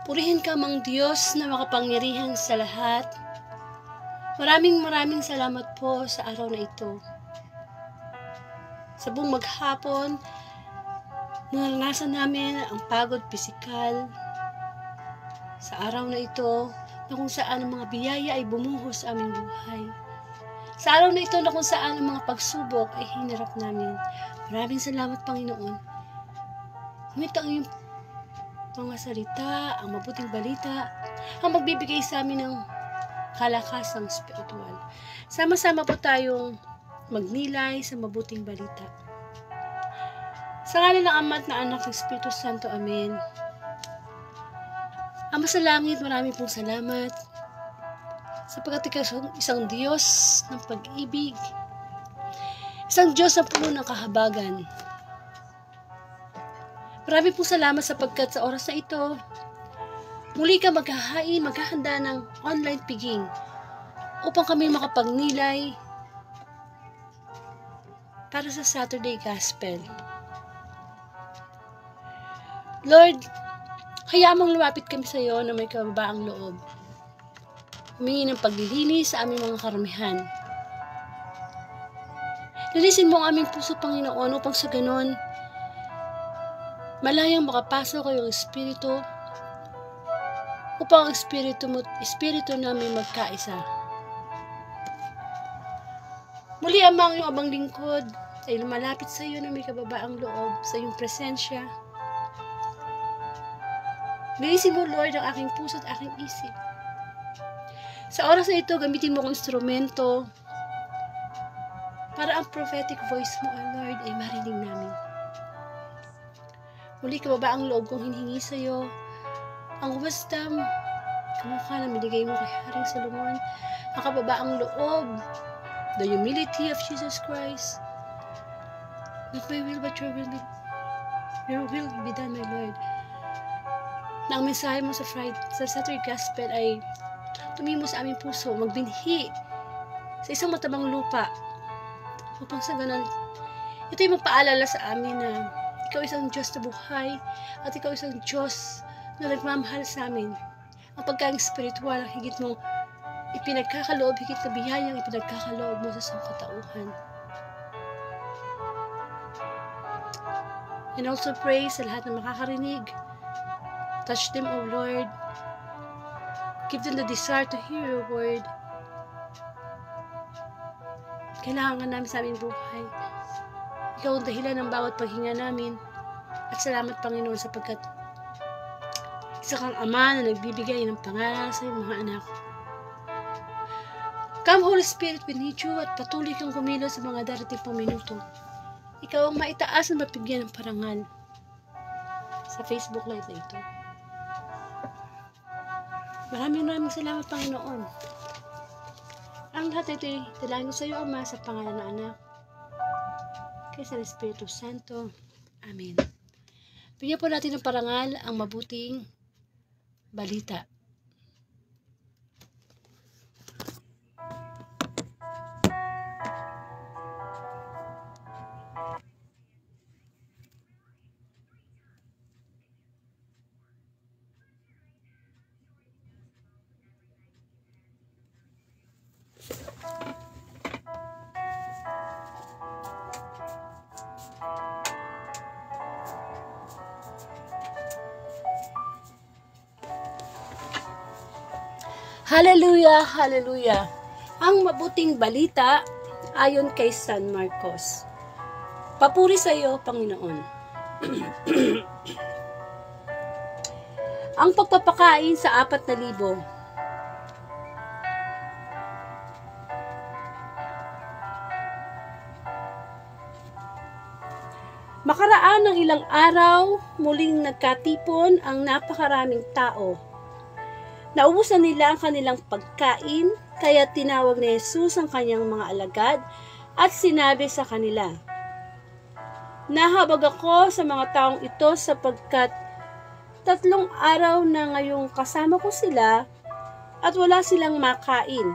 Purihin ka mang Diyos na makapangyarihan sa lahat. Maraming salamat po sa araw na ito. Sa buong maghapon, naranasan namin ang pagod pisikal. Sa araw na ito, na kung saan ang mga biyaya ay bumuhos sa aming buhay. Sa araw na ito na kung saan ang mga pagsubok ay hinarap namin. Maraming salamat, Panginoon. Ngunit ang iyong mga salita, ang mabuting balita, ang magbibigay sa amin ng kalakasang spiritual. Sama-sama po tayong magnilay sa mabuting balita. Sa ngalan ng Ama at ng Anak ng Espiritu Santo, Amen. Ama sa langit, marami pong salamat sapagkat ikaw isang Diyos ng pag-ibig, isang Diyos na puno ng kahabagan. Marami pong salamat sapagkat sa oras na ito, muli ka maghahanda ng online piging upang kami makapagnilay para sa Saturday Gospel. Lord, hayaan mong lumapit kami sa iyo na may kababaang loob. Humingi ng paglilinis sa aming mga karamihan. Linisin mo ang aming puso, Panginoon, upang sa ganon, malayang makapasok ang iyong Espiritu upang ang Espiritu namin magkaisa. Muli, Ama, ang iyong abang lingkod ay lumalapit sa iyo na may kababaang loob sa iyong presensya. Linisin mo, Lord, ang aking puso at aking isip. Sa oras na ito, gamitin mo akong instrumento para ang prophetic voice mo, Lord, ay marinig namin. Muli, kababaang loob kong hinihingi sa iyo ang wisdom, kamukha na binigay mo kay Haring Solomon, ang kababaang loob, the humility of Jesus Christ. Not my will, but your will be done, my Lord. Na ang mensahe mo sa Saturday Gospel ay tumimo sa aming puso, magbinhi sa isang matabang lupa upang sa ganun, ito ay magpaalala sa amin na ikaw isang Diyos na buhay at ikaw isang Diyos na nagmamahal sa amin. Ang pagkaing spiritual ang higit mong ipinagkakaloob, higit na biyayang ipinagkakaloob mo sa sangkatauhan. And also pray sa lahat na makakarinig. Touch them, O Lord. Give them the desire to hear your word. Kailangan namin sa aming buhay. Ikaw ang dahilan ng bawat paghinga namin. At salamat, Panginoon, sapagkat isa kang Ama na nagbibigay ng pangaral sa iyong mga anak. Come, Holy Spirit, we need you at patuloy kang kumilos sa mga darating pang minuto. Ikaw ang maitaas at mapigyan ng parangal sa Facebook Live na ito. Maraming salamat, Panginoon. Ang lahat ito ay dalangin ko sa iyo, Ama, sa pangalan ng Anak, kay sa Espiritu Santo. Amen. Bigyan po natin ng parangal ang mabuting balita. Hallelujah, hallelujah. Ang mabuting balita ayon kay San Marcos. Papuri sa iyo, Panginoon. Ang pagpapakain sa 4,000. Makaraan ng ilang araw, muling nagkatipon ang napakaraming tao. Naubusan nila ang kanilang pagkain, kaya tinawag ni Jesus ang kanyang mga alagad at sinabi sa kanila, "Nahabag ako sa mga taong ito sapagkat 3 araw na ngayong kasama ko sila at wala silang makain.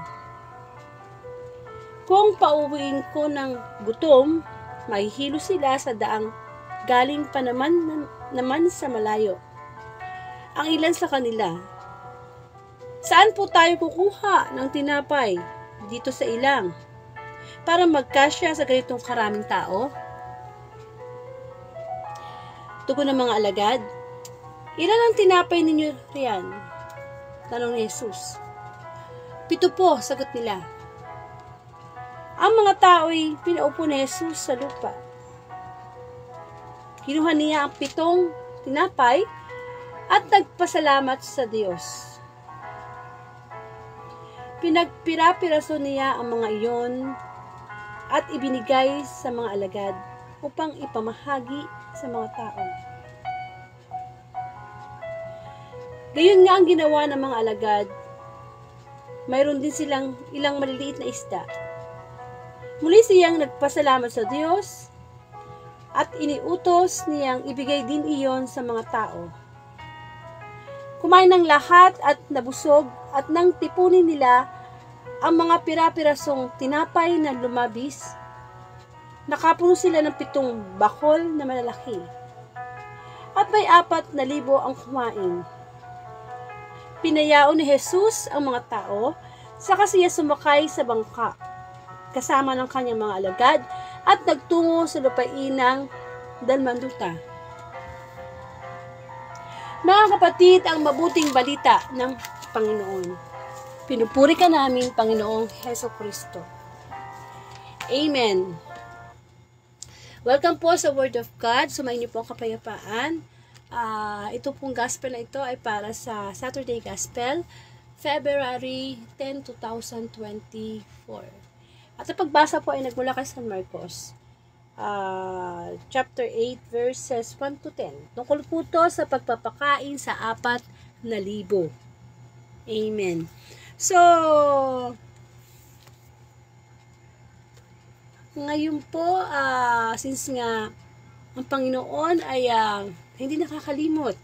Kung pauwiin ko ng gutom, mahihilo sila sa daang galing pa naman sa malayo. ang ilan sa kanila, "Saan po tayo kukuha ng tinapay dito sa ilang para magkasya sa ganitong karaming tao?" Tugon ng mga alagad, "Ilan ang tinapay ninyo riyan?" Tanong ni Jesus. "7 po," sagot nila. Ang mga tao'y pinaupo ni Jesus sa lupa. Kinuha niya ang 7 tinapay at nagpasalamat sa Diyos. Pinagpira-piraso niya ang mga iyon at ibinigay sa mga alagad upang ipamahagi sa mga tao. Gayon nga ang ginawa ng mga alagad. Mayroon din silang ilang maliliit na isda. Muli siyang nagpasalamat sa Diyos at iniutos niyang ibigay din iyon sa mga tao. Kumain ng lahat at nabusog at nang tipunin nila ang mga pira-pirasong tinapay na lumabis, nakapuno sila ng 7 bakol na malalaki. At may 4,000 ang kumain. Pinayaon ni Jesus ang mga tao, saka siya sumakay sa bangka, kasama ng kanyang mga alagad, at nagtungo sa lupainang Dalmanuta. Mga kapatid, ang mabuting balita ng Panginoon. Pinupuri ka namin, Panginoong Heso Kristo. Amen. Welcome po sa Word of God. Sumayin niyo po ang kapayapaan. Ito pong gospel na ito ay para sa Saturday Gospel, February 10, 2024. At ang pagbasa po ay nagmula kay San Marcos, chapter 8, verses 1 to 10. Tungkol po ito sa pagpapakain sa 4,000. Amen. So, ngayon po, since nga ang Panginoon ay hindi nakakalimot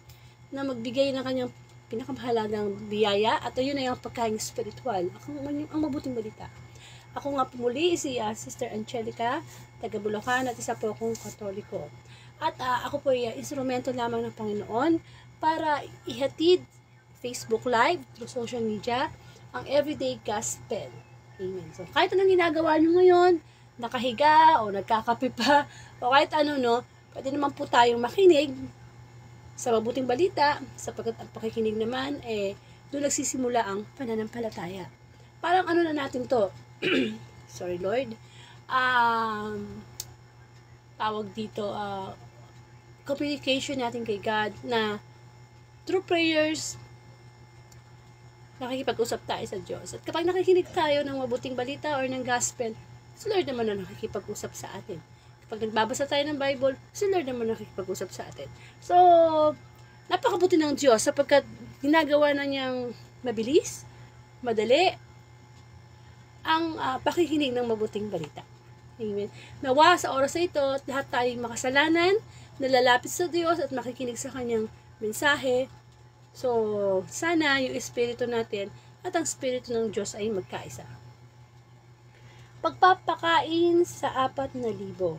na magbigay ng kanyang pinakamahalagang biyaya, at ayun ay ang pagkain spiritual. Ang mabuting balita. Ako nga po muli si Sister Angelica, taga Bulacan, at isa po akong Katoliko. At ako po ay instrumento lamang ng Panginoon para ihatid Facebook Live through social media ang Everyday Gospel. Amen. So, kahit anong ginagawa nyo ngayon, nakahiga o nagkakape pa, o kahit ano, no, pwede naman po tayong makinig sa mabuting balita, sapagkat ang pakikinig naman, doon nagsisimula ang pananampalataya. Parang ano na natin to, sorry Lord, tawag dito, communication natin kay God na through prayers, nakikipag-usap tayo sa Diyos. At kapag nakikinig tayo ng mabuting balita or ng gospel, si Lord naman na nakikipag-usap sa atin. Kapag nagbabasa tayo ng Bible, si Lord naman nakikipag-usap sa atin. So, napakabuti ng Diyos sapagkat ginagawa na niyang mabilis, madali, ang pakikinig ng mabuting balita. Amen. Nawa sa oras na ito, lahat tayong makasalanan, nalalapit sa Diyos at makikinig sa Kanyang mensahe. So, sana yung espiritu natin at ang espiritu ng Diyos ay magkaisa. Pagpapakain sa 4,000.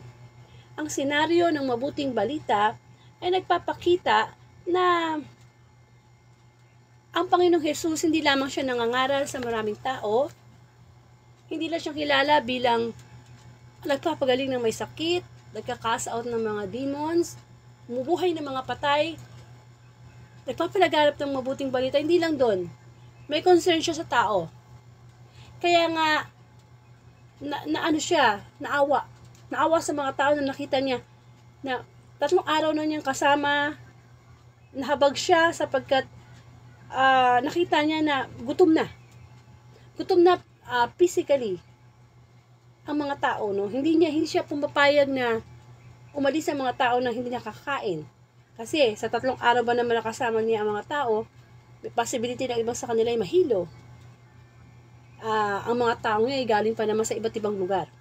Ang senaryo ng mabuting balita ay nagpapakita na ang Panginoong Jesus hindi lamang siya nangangaral sa maraming tao, hindi lang siya kilala bilang nagpapagaling ng may sakit, nagka-cast out ng mga demons, bumubuhay ng mga patay, nagpapalaganap ng mabuting balita, hindi lang doon. May concern siya sa tao. Kaya nga, ano siya, naawa. Naawa sa mga tao na nakita niya na 3 araw na niyang kasama, nahabag siya sapagkat nakita niya na gutom na. Gutom na physically ang mga tao, no? Hindi siya pumapayag na umalis ang mga tao na hindi nakakain. Kasi sa 3 araw ba naman nakasama niya ang mga tao, may possibility na ibang sa kanila ay mahilo. Ang mga tao niya ay galing pa naman sa iba't ibang lugar.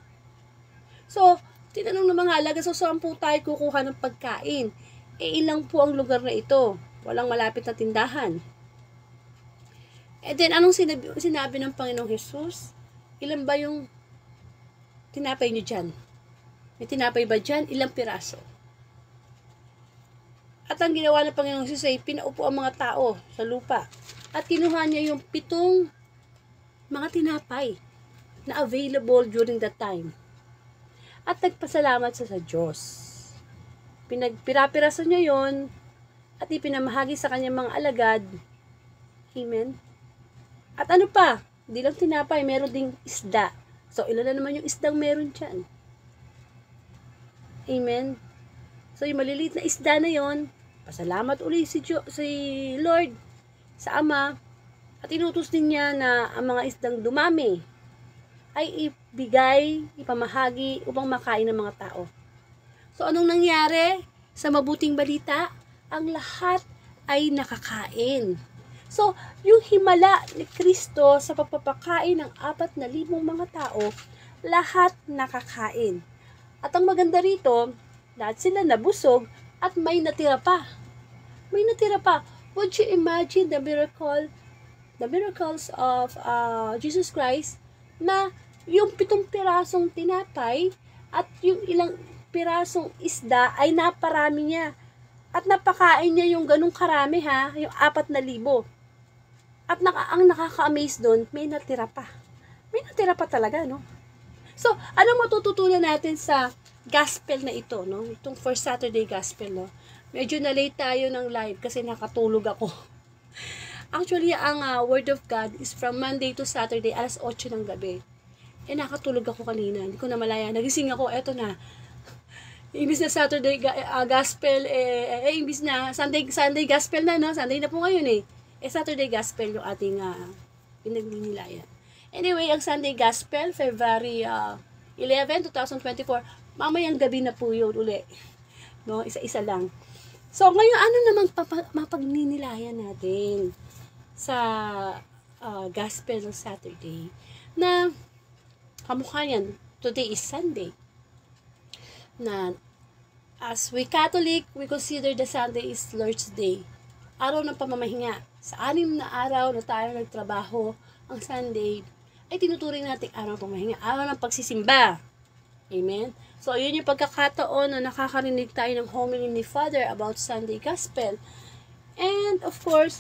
So, tinanong ng mga alaga, so saan po tayo kukuha ng pagkain? Ilang po ang lugar na ito? Walang malapit na tindahan. And then, anong sinabi ng Panginoong Jesus? Ilan ba yung tinapay niyo dyan? May tinapay ba dyan? Ilang piraso? At ang ginawa ng Panginoong Jesus ay pinaupo ang mga tao sa lupa. At kinuha niya yung 7 mga tinapay na available during that time. At nagpasalamat sa Diyos. Pinagpirapiraso niya yon at ipinamahagi sa kanyang mga alagad. Amen. At ano pa? Hindi lang tinapay, meron ding isda. So, ilan na naman yung isdang meron dyan? Amen. So, yung maliliit na isda na yon, pasalamat uli si Lord sa Ama, at inutos din niya na ang mga isdang dumami ay ibigay, ipamahagi upang makain ng mga tao. So, anong nangyari sa mabuting balita? Ang lahat ay nakakain. So, yung himala ni Kristo sa pagpapakain ng 4,000 mga tao, lahat nakakain. At ang maganda rito, lahat sila nabusog at may natira pa. May natira pa. Would you imagine the miracles of Jesus Christ na yung 7 pirasong tinapay at yung ilang pirasong isda ay naparami niya. At napakain niya yung ganung karami yung 4,000. At ang nakaka-amaze doon, may natira pa. May natira pa talaga, no? So, anong matututunan natin sa gospel na ito, no? Itong First Saturday Gospel, no? Medyo na-late tayo ng live kasi nakatulog ako. Actually, ang Word of God is from Monday to Saturday, alas 8 ng gabi. Nakatulog ako kanina. Hindi ko na malaya. Nagising ako, eto na. Imbis na Saturday Gospel, imbis na Sunday Gospel na, no? Sunday na po ngayon, Saturday Gospel yung ating pinagninilayan. Anyway, ang Sunday Gospel, February 11, 2024, mamayang gabi na po yun uli. No? Isa-isa lang. So, ngayon, ano namang mapagninilayan natin sa Gospel ng Saturday na kamukha yan, today is Sunday. Na as we Catholic, we consider the Sunday is Lord's Day. Araw ng pamamahinga. Sa 6 na araw na tayo nagtrabaho, ang Sunday ay tinuturing natin araw ng pamamahinga, araw ng pagsisimba. Amen? So, yun yung pagkakataon na nakakarinig tayo ng homily ni Father about Sunday Gospel. And, of course,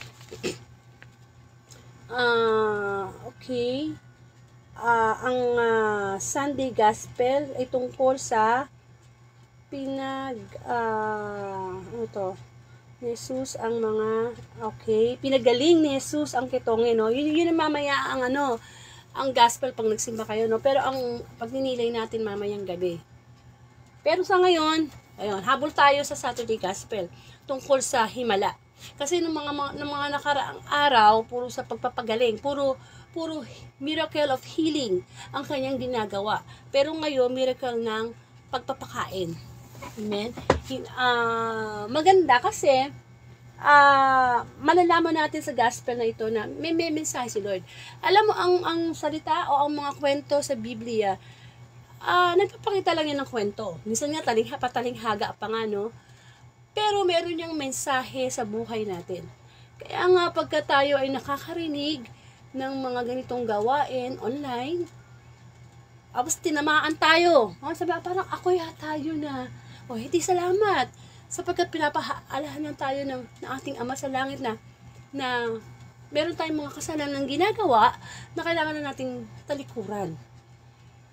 ang Sunday Gospel ay tungkol sa Jesus ang mga, pinagaling ni Jesus ang kitongin, no? Yun ang mamaya ang gospel pag nagsimba kayo, no? Pero ang pagninilay natin mamayang gabi. Pero sa ngayon, habol tayo sa Saturday Gospel tungkol sa himala. Kasi ng mga nakaraang araw, puro sa pagpapagaling, puro miracle of healing ang kanyang ginagawa. Pero ngayon, miracle ng pagpapakain. Amen? Maganda kasi malalaman natin sa gospel na ito na may mensahe si Lord. Alam mo, ang salita o ang mga kwento sa Biblia, nagpapakita lang yan ng kwento. Minsan nga patalinghaga pa nga, no? Pero meron niyang mensahe sa buhay natin. Kaya nga pagka tayo ay nakakarinig ng mga ganitong gawain online, tapos tinamaan tayo. Sabi, parang ako yata yun na. Hindi salamat. Sapagkat pinapaalahan tayo ng ating Ama sa langit na meron tayong mga kasalanan ginagawa na kailangan na nating talikuran.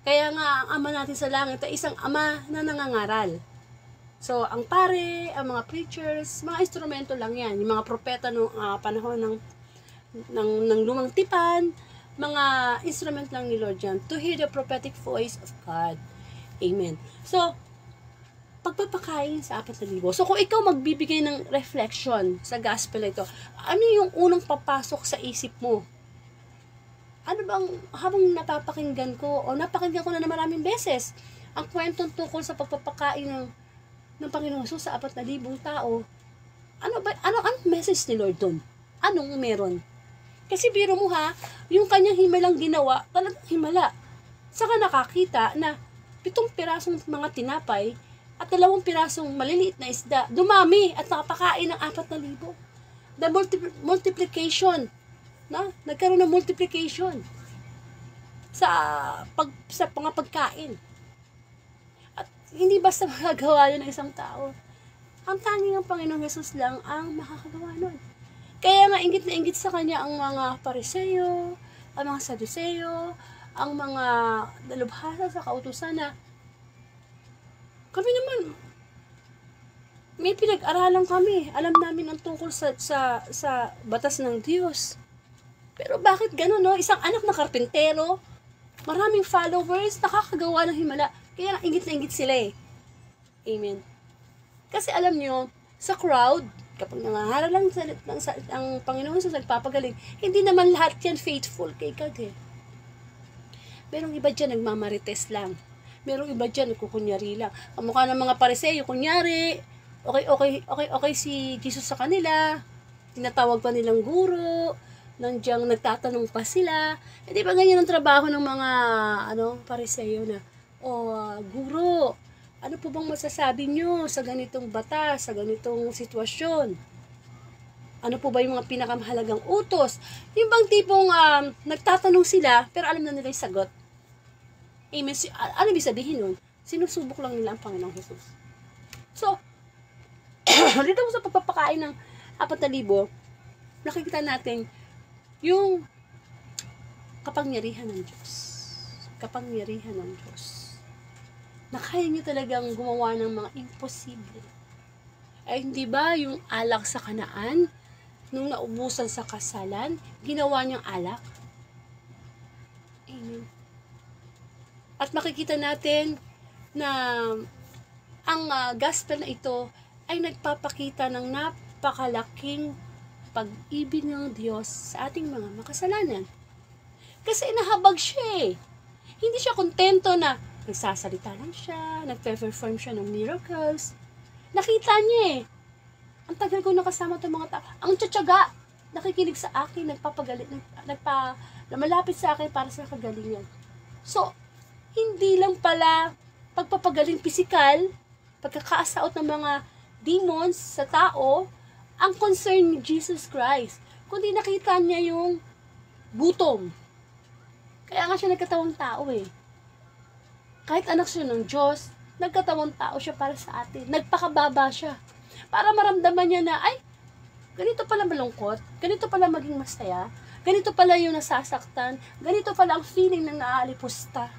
Kaya nga, ang Ama natin sa langit ay isang Ama na nangangaral. So, ang pare, ang mga preachers, mga instrumento lang yan. Yung mga propeta noong panahon ng lumang tipan, mga instrument lang ni Lord yan to hear the prophetic voice of God. Amen. So, pagpapakain sa 4,000. So, kung ikaw magbibigay ng reflection sa gospel ito, ano yung unang papasok sa isip mo? Ano bang, habang napapakinggan ko, o napakinggan ko na maraming beses, ang kwentong tungkol sa pagpapakain ng Panginoon Jesus sa 4,000 tao, anong message ni Lord doon? Anong meron? Kasi biro mo yung kanyang himalang ginawa, talagang himala. Saka nakakita na 7 pirasong mga tinapay at 2 pirasong maliliit na isda, dumami at nakapakain ng 4,000. The multiplication, nagkaroon ng multiplication sa mga pagkain. At hindi basta magagawa yun ng isang tao. Ang tanging ang Panginoong Jesus lang ang makakagawa nun. Kaya nga, inggit na inggit sa kanya ang mga Pariseo, ang mga Saduseo, ang mga dalubhasa sa kautusan na kami naman, may pinag-aralan kami. Alam namin ang tungkol sa batas ng Diyos. Pero bakit ganun, no? Isang anak na karpintero, maraming followers, nakakagawa ng himala. Kaya nga, inggit na inggit sila eh. Amen. Kasi alam nyo, sa crowd, kapag nangaharal lang ang Panginoon sa nagpapagaling, hindi naman lahat yan faithful kay God eh. Merong iba dyan nagmamarites lang. Merong iba dyan nagkukunyari lang. Ang mukha ng mga Pariseo, kunyari, okay si Jesus sa kanila, tinatawag pa nilang guro, nandiyan nagtatanong pa sila. Eh, di ba ganyan ang trabaho ng mga Pariseo na, guro, ano po bang masasabi nyo sa ganitong batas, sa ganitong sitwasyon? Ano po ba yung mga pinakamahalagang utos? Yung bang tipong nagtatanong sila, pero alam na nila yung sagot. Amen. Ano ibig sabihin nun? Sinusubok lang nila ang Panginoong Jesus. So, dito sa pagpapakain ng 4,000, nakikita natin yung kapangyarihan ng Diyos. Kapangyarihan ng Diyos. Na kaya niyo talagang gumawa ng mga imposible. Eh, hindi ba yung alak sa Kanaan, nung naubusan sa kasalan, ginawa niyang alak? Amen. At makikita natin na ang gospel na ito ay nagpapakita ng napakalaking pag-ibig ng Diyos sa ating mga makasalanan. Kasi inahabag siya eh. Hindi siya kontento na nagsasalita lang siya, nagpe-perform siya ng miracles. Nakita niya eh. Ang tagal ko nakasama itong mga tao. Ang tiyatsaga, nakikinig sa akin, malapit sa akin para sa kagalingan. So, hindi lang pala pagpapagaling pisikal, pagkakaasaot ng mga demons sa tao, ang concern ni Jesus Christ. Kundi nakita niya yung gutom. Kaya nga siya nagkatawang tao eh. Kahit anak siya ng Diyos, nagkatawang tao siya para sa atin. Nagpakababa siya. Para maramdaman niya na, ay, ganito pala malungkot, ganito pala maging masaya, ganito pala yung nasasaktan, ganito pala ang feeling ng naalipusta.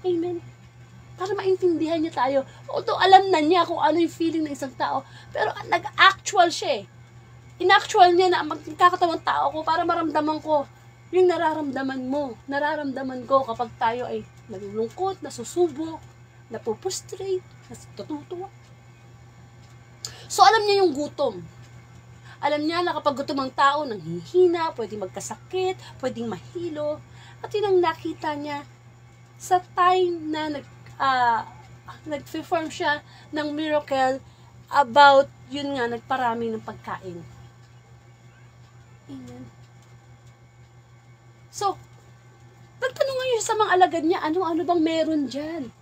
Amen. Para maintindihan niya tayo. Although alam na niya kung ano yung feeling ng isang tao, pero nag-actual siya eh. In-actual niya na magkakatawang tao ko para maramdaman ko yung nararamdaman mo, nararamdaman ko kapag tayo ay nalulungkot, nasusubok, napupustrate, natutuwa. So, alam niya yung gutom. Alam niya na kapag gutom ang tao, nanghihina, pwedeng magkasakit, pwedeng mahilo. At yun ang nakita niya sa time na nag-perform siya ng miracle about, yun nga, nagparami ng pagkain. Amen. So, nagtanong ngayon sa mga alagad niya, ano bang meron dyan?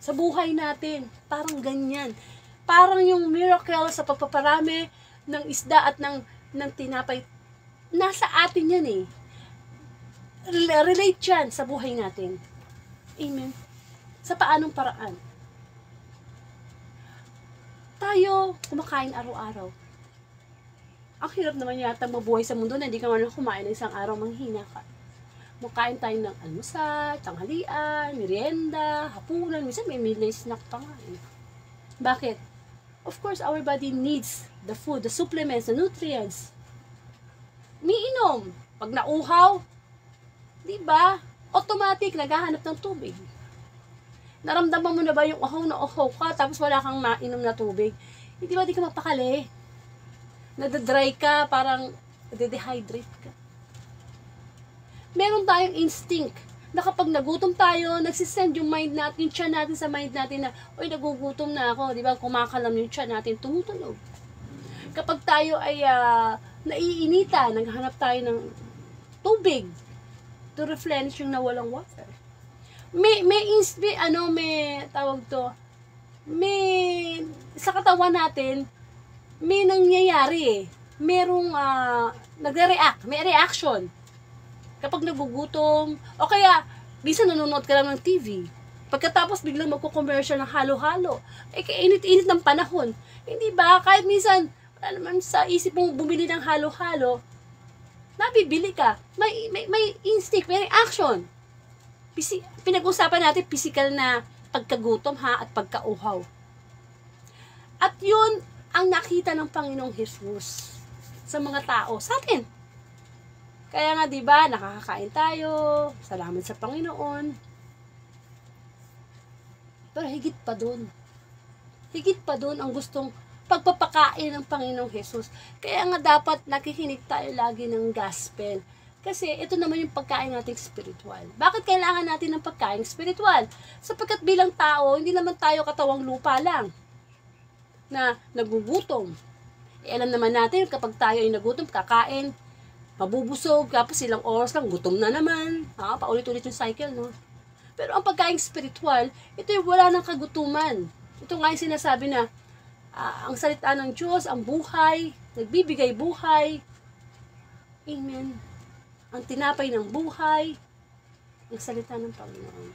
Sa buhay natin, parang ganyan. Parang yung miracle sa pagpaparami ng isda at ng tinapay, nasa atin yan eh. Relate yan sa buhay natin. Amen. Sa paanong paraan? Tayo, kumakain araw-araw. Ang hirap naman yata mabuhay sa mundo na hindi ka man kumain ng isang araw, manghina ka. Makain tayo ng almusal, tanghalian, merienda, hapunan, minsan may midnight snack pa nga eh. Bakit? Of course, our body needs the food, the supplements, the nutrients. Miinom. Pag nauhaw, di ba? Automatic, naghahanap ng tubig. Naramdaman mo na ba yung uhaw na uhaw ka, tapos wala kang mainom na tubig? Hindi ba di ka mapakali? Nadadry ka, parang dehydrate ka. Meron tayong instinct na kapag nagutom tayo, nagsisend yung mind natin, yung tiyan natin sa mind natin na, oy, nagugutom na ako, di ba? Kumakalam yung tiyan natin, tumutunog. Kapag tayo ay naiinita, naghahanap tayo ng tubig to replenish yung nawalang water. May tawag to, sa katawan natin, may nangyayari eh. Merong, nagre-react, may reaction. Kapag nagugutom, o kaya, bisa nanonood ka lang ng TV. Pagkatapos biglang magko-commercial ng halo-halo. Kainit-init ng panahon. Hindi ba? Kahit minsan, wala naman sa isip mong bumili ng halo-halo, nabibili ka. May instinct, may action. Pinag-usapan natin physical na pagkagutom at pagkauhaw. At yun ang nakita ng Panginoong Jesus sa mga tao, sa atin. Kaya nga, di ba, nakakakain tayo, salamat sa Panginoon. Pero higit pa doon ang gustong pagpapakain ng Panginoong Jesus. Kaya nga dapat nakikinig tayo lagi ng gospel. Kasi ito naman yung pagkain nating spiritual. Bakit kailangan natin ng pagkain spiritual? Sapagkat bilang tao, hindi naman tayo katawang lupa lang na nagugutom. Alam naman natin, kapag tayo ay nagutom, kakain, mabubusog, tapos ilang oras lang, gutom na naman. Paulit-ulit yung cycle, no? Pero ang pagkain spiritual, ito yung wala ng kagutuman. Ito nga yung sinasabi na, ang salita ng Diyos, ang buhay, nagbibigay buhay. Amen. Ang tinapay ng buhay, ang salita ng Panginoon.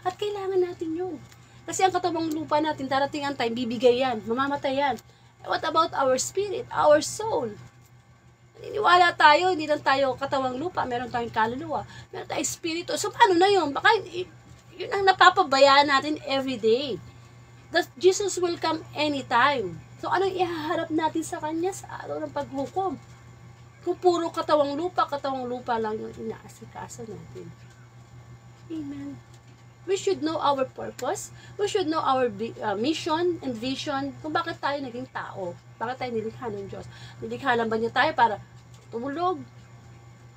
At kailangan natin yun. Kasi ang katawang lupa natin, darating ang time, bibigay yan, mamamatay yan. What about our spirit, our soul? Naniniwala tayo, hindi lang tayo katawang lupa, meron tayong kaluluwa, meron tayong spirito. So paano na yun? Baka yun ang napapabayaan natin every day. That Jesus will come anytime. So anong ihaharap natin sa Kanya sa araw ng paghukom? Kung puro katawang lupa lang yung inaasikaso natin. Amen. We should know our purpose. We should know our mission and vision kung bakit tayo naging tao. Bakit tayo nilikha ng Diyos. Nilikha lang ba niya tayo para tumulog,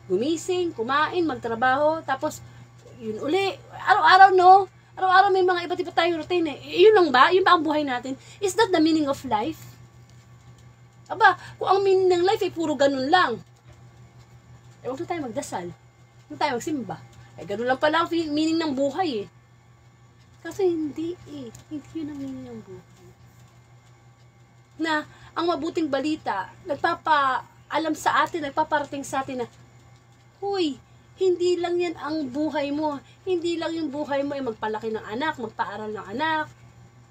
gumising, kumain, magtrabaho, tapos yun uli. Araw-araw, no? Araw-araw may mga iba't iba tayong routine Yun lang ba? Yun ba ang buhay natin? Is that the meaning of life? Aba, kung ang meaning ng life ay puro ganun lang, huwag na tayo magdasal. Huwag na tayo magsimba. Ganun lang pala ang meaning ng buhay Kasi hindi Hindi yun ang meaning ng buhay. Na, ang mabuting balita, nagpapaalam sa atin, nagpaparating sa atin na, huy, hindi lang yan ang buhay mo. Hindi lang yung buhay mo ay magpalaki ng anak, magpaaral ng anak,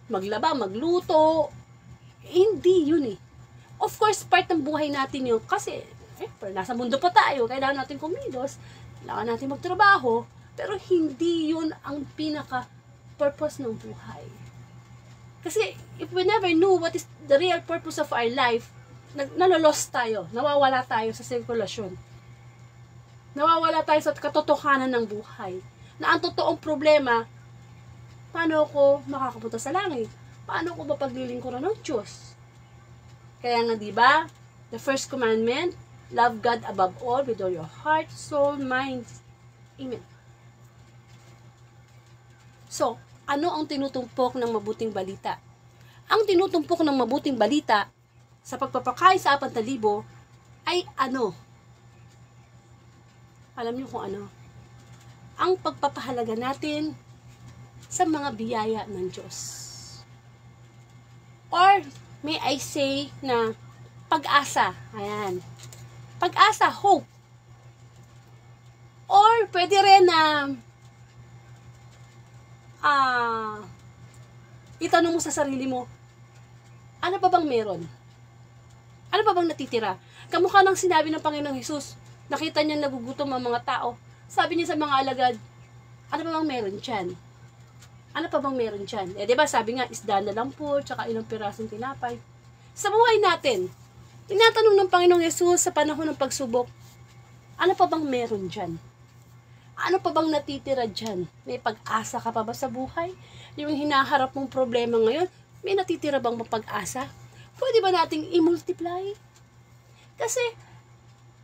maglaba, magluto. Hindi yun Of course, part ng buhay natin yun. Kasi, nasa mundo pa tayo, kailangan natin kumilos, kailangan natin magtrabaho, pero hindi yun ang pinaka-purpose ng buhay. Kasi, if we never knew what is the real purpose of our life, nalolost tayo, nawawala tayo sa sirkulasyon. Nawawala tayo sa katotohanan ng buhay. Na ang totoong problema, paano ako makakapunta sa langit? Paano ko ba paglilingkuran ng Diyos? Kaya nga, di ba? The first commandment, love God above all with all your heart, soul, mind. Amen. So, ano ang tinutumpok ng mabuting balita? Ang tinutumpok ng mabuting balita sa pagpapakain sa 4,000 ay ano? Alam niyo kung ano? Ang pagpapahalaga natin sa mga biyaya ng Diyos. Or, may I say na pag-asa. Ayan. Pag-asa, hope. Or, pwede rin na itanong mo sa sarili mo, ano pa bang meron? Ano pa bang natitira? Kamukha ng sinabi ng Panginoong Hesus, nakita niya nagugutom ang mga tao. Sabi niya sa mga alagad, ano pa bang meron dyan? Ano pa bang meron dyan? Diba sabi nga, isda na lang po, tsaka ilang pirasong tinapay. Sa buhay natin, tinatanong ng Panginoong Yesus sa panahon ng pagsubok, ano pa bang meron dyan? Ano pa bang natitira dyan? May pag-asa ka pa ba sa buhay? Yung hinaharap mong problema ngayon, may natitira bang mapag-asa? Pwede ba nating i-multiply? Kasi,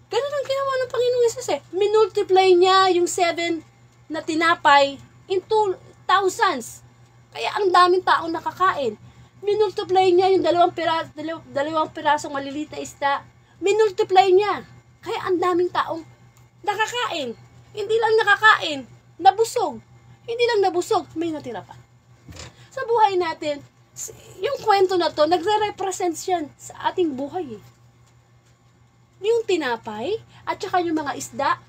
ganun ang ginawa ng Panginoong Yesus Minultiply niya yung 7 na tinapay into thousands. Kaya ang daming taong nakakain. Minultiply niya yung dalawang pirasong maliliit na isda. Minultiply niya. Kaya ang daming taong nakakain. Hindi lang nakakain, nabusog. Hindi lang nabusog, may natira pa. Sa buhay natin, yung kwento na to, nagre-represent yan sa ating buhay Yung tinapay, at saka yung mga isda,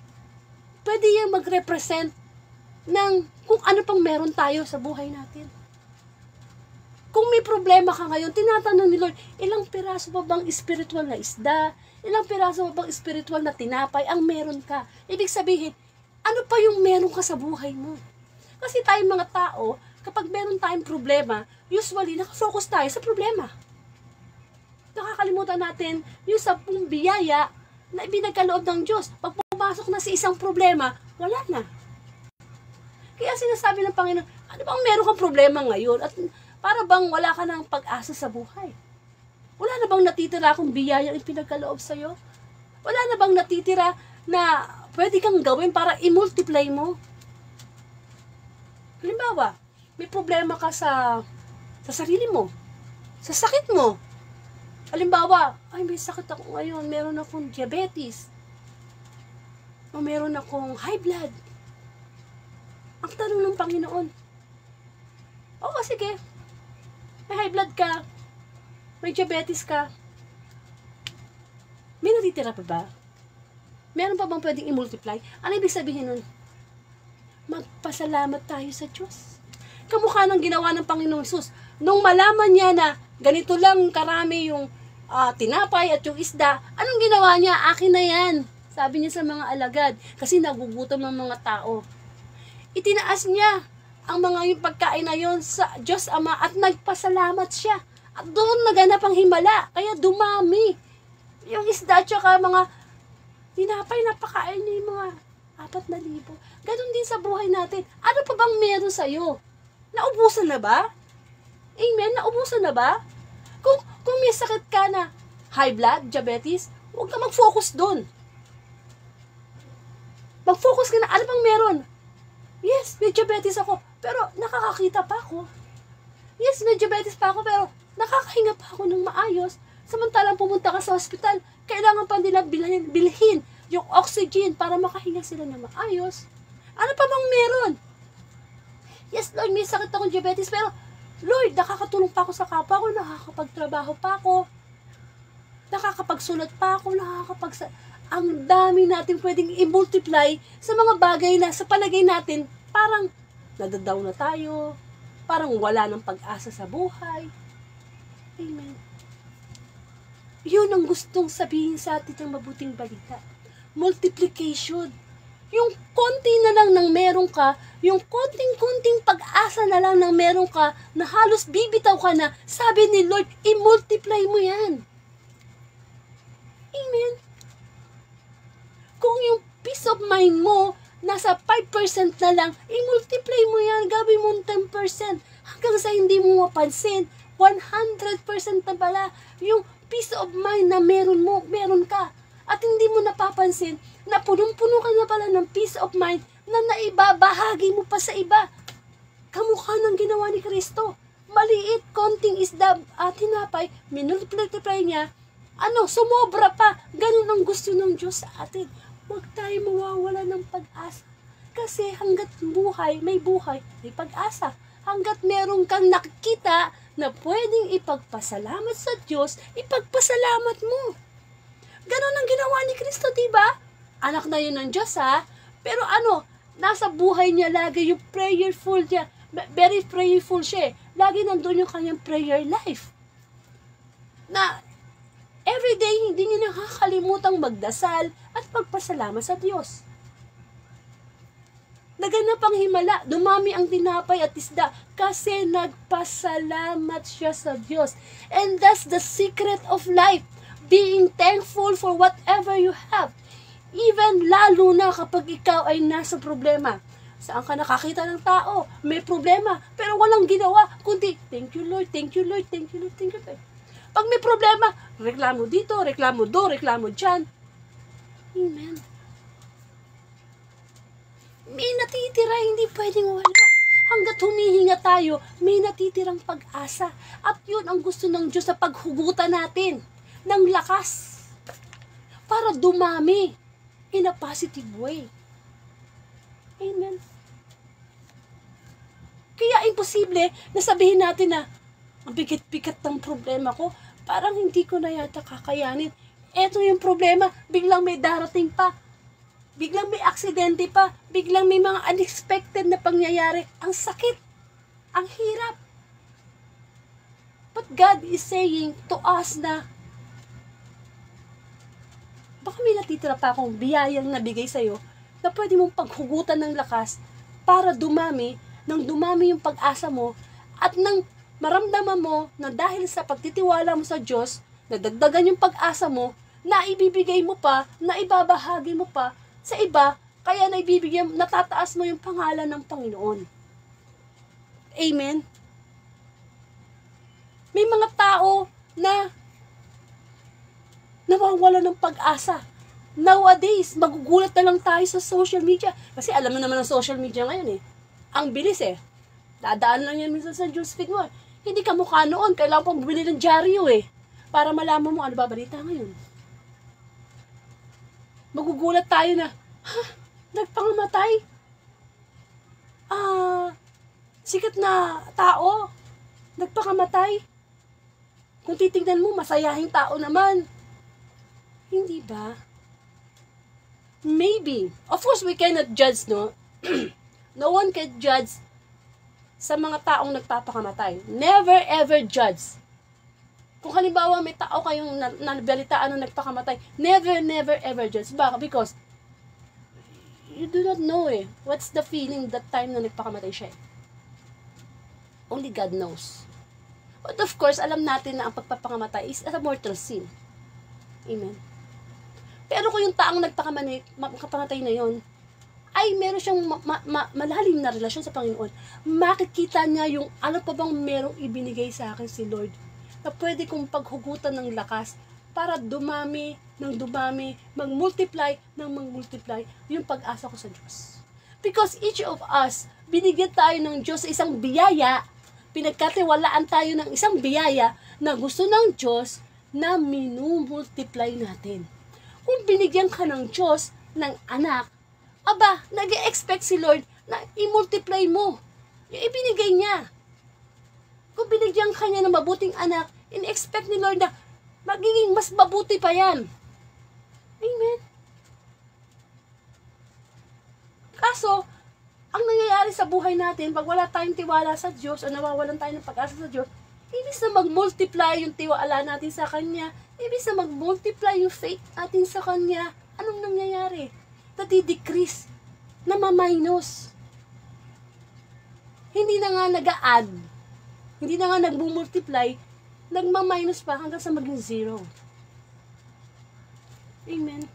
pwede yung mag-represent ng kung ano pang meron tayo sa buhay natin. Kung may problema ka ngayon, tinatanong ni Lord, ilang piraso pa bang spiritual na isda? Ilang piraso pa bang spiritual na tinapay ang meron ka? Ibig sabihin, ano pa yung meron ka sa buhay mo? Kasi tayong mga tao, kapag meron tayong problema, usually nakafocus tayo sa problema. Nakakalimutan natin yung 10 biyaya na ibinagkaloob ng Diyos. Pag pumasok na sa isang problema, wala na. Kaya sinasabi ng Panginoon, ano bang meron kang problema ngayon? At para bang wala ka ng pag-asa sa buhay? Wala na bang natitira kung biyayang ipinagkaloob sa'yo? Wala na bang natitira na pwede kang gawin para i-multiply mo? Halimbawa, may problema ka sa sarili mo, sa sakit mo. Halimbawa, ay may sakit ako ngayon, meron akong diabetes, o meron akong high blood. Ang tanong ng Panginoon, oo, sige, may high blood ka, may diabetes ka, may natitira pa ba? Meron pa bang pwedeng i-multiply? Ano ibig sabihin nun? Magpasalamat tayo sa Diyos. Kamukha ng ginawa ng Panginoong Hesus. Nung malaman niya na ganito lang karami yung tinapay at yung isda, anong ginawa niya? Akin na yan. Sabi niya sa mga alagad. Kasi nagugutom ng mga tao. Itinaas niya ang mga yung pagkain na yun sa Diyos Ama at nagpasalamat siya. At doon naganap ang himala. Kaya dumami. Yung isda at saka mga tinapay na pakain niya yung mga 4,000. Ganon din sa buhay natin. Ano pa bang meron sa'yo? Naubusan na ba? Amen? Naubusan na ba? Kung may sakit ka na high blood, diabetes, huwag ka mag-focus doon. Mag-focus ka na, ano bang meron? Yes, may diabetes ako, pero nakakakita pa ako. Yes, may diabetes pa ako, pero nakakahinga pa ako ng maayos. Samantalang pumunta ka sa hospital, kailangan pa nila bilhin yung oxygen para makahinga sila ng maayos. Ano pa bang meron? Yes, Lord, may sakit akong diabetes, pero Lord, nakakatulong pa ako sa kapwa ko, nakakapagtrabaho pa ako, nakakapagsulat pa ako, ang dami natin pwedeng i-multiply sa mga bagay na sa palagay natin, parang nadadaw na tayo, parang wala ng pag-asa sa buhay. Amen. Yun ang gustong sabihin sa atin ng mabuting balita. Multiplication. Yung konti na lang ng meron ka, yung konting-konting pag-asa na lang ng meron ka, na halos bibitaw ka na, sabi ni Lord, i-multiply mo yan. Amen. Kung yung peace of mind mo, nasa 5% na lang, i-multiply mo yan, gawin mo 10%, hanggang sa hindi mo mapansin, 100% na pala, yung peace of mind na meron ka, at hindi mo napapansin, na punong-puno ka na pala ng peace of mind, na naibabahagi mo pa sa iba. Kamukha ng ginawa ni Kristo. Maliit, konting isda at tinapay, minultiply niya, sumobra pa. Ganun ang gusto ng Diyos sa atin. Huwag tayo mawawala ng pag-asa. Kasi hanggat may buhay, may pag-asa. Hanggat meron kang nakikita na pwedeng ipagpasalamat sa Diyos, ipagpasalamat mo. Ganon ang ginawa ni Kristo, diba? Anak na yun ng Diyos, ha? Pero nasa buhay niya lagi yung prayerful niya. Very prayerful siya. Lagi nandun yung kanyang prayer life. Na everyday, hindi niya nakakalimutang magdasal at pagpasalamat sa Diyos. Naganap ang himala, dumami ang tinapay at isda kasi nagpasalamat siya sa Diyos. And that's the secret of life. Being thankful for whatever you have. Even lalo na kapag ikaw ay nasa problema. Saan ka nakakita ng tao? May problema, pero walang ginawa, kundi, thank you Lord, thank you Lord, thank you Lord, thank you Lord. Pag may problema, reklamo dito, reklamo do, reklamo dyan. Amen. May natitira, hindi pwedeng wala. Hanggat humihinga tayo, may natitirang pag-asa. At yun ang gusto ng Diyos sa paghugutan natin ng lakas para dumami in a positive way. Amen. Kaya imposible na sabihin natin na ang bigat-bigat ng problema ko, parang hindi ko na yata kakayanin. Eto yung problema, biglang may darating pa. biglang may aksidente pa, biglang may mga unexpected na pangyayari. Ang sakit, ang hirap. But God is saying to us na, baka may natitira pa akong biyayang nabigay sa'yo na pwede mong paghugutan ng lakas para dumami, nang dumami yung pag-asa mo at nang maramdaman mo na dahil sa pagtitiwala mo sa Diyos, nadagdagan yung pag-asa mo, na ibibigay mo pa, na ibabahagi mo pa sa iba, kaya natataas mo yung pangalan ng Panginoon. Amen? May mga tao na nawawala ng pag-asa. Nowadays, magugulat na lang tayo sa social media. Kasi alam mo naman ang social media ngayon eh. Ang bilis eh. Dadaan lang yan minsan sa newsfeed mo. Hindi ka mukha noon. Kailangan pang bumili ng dyaryo eh. Para malaman mo ano ba balita ngayon. Magugulat tayo na, nagpangamatay? Sikat na tao, nagpangamatay? Kung titignan mo, masayahing tao naman. Hindi ba? Maybe. Of course, we cannot judge, no? No one can judge sa mga taong nagpapakamatay. Never ever judge. Kung halimbawa may tao kayong nabalitaan na nagpakamatay, never ever judge. Bakit? Because you do not know what's the feeling that time na nagpakamatay siya. Only God knows. But of course, alam natin na ang pagpapakamatay is a mortal sin. Amen. Pero kung yung taong nagpakamatay na yon ay meron siyang malalim na relasyon sa Panginoon, makikita niya yung ano pa bang merong ibinigay sa akin si Lord na pwede kong paghugutan ng lakas para dumami, mag-multiply yung pag-asa ko sa Diyos. Because each of us, binigyan tayo ng Diyos sa isang biyaya, pinagkatiwalaan tayo ng isang biyaya na gusto ng Diyos na minumultiply natin. Kung binigyan ka ng Diyos ng anak, aba, nag-expect si Lord na i-multiply mo yung ibinigay niya. Kung binigyan ka niya ng mabuting anak, in-expect ni Lord na magiging mas mabuti pa yan. Amen? Kaso, ang nangyayari sa buhay natin, pag wala tayong tiwala sa Diyos o nawawalan tayo ng pag-asa sa Diyos, ibig na mag-multiply yung tiwala natin sa Kanya, ibig na mag-multiply yung faith natin sa Kanya, anong nangyayari? Nadi-decrease, namaminus. Hindi na nga nag-a-add, hindi na nga nag-multiply, nagmaminus pa hanggang sa maging zero. Amen.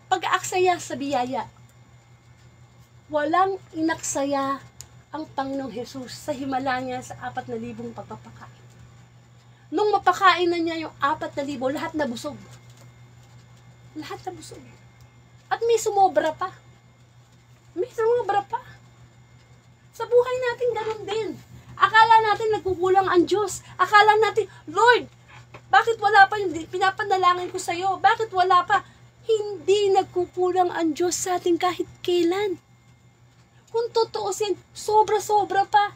Pag-aaksaya sa biyaya, walang inaksaya ang Panginoong Jesus sa himala niya sa 4,000 pagpapakain. Nung mapakain na niya yung 4,000, lahat na busog. Lahat na busog. At may sumobra pa. May sumobra pa. Sa buhay natin, ganun din. Akala natin nagkukulang ang Diyos. Akala natin, Lord, bakit wala pa yung pinapanalangin ko sa iyo? Bakit wala pa? Hindi nagkukulang ang Diyos sa atin kahit kailan. Kung tutuusin, sobra-sobra pa.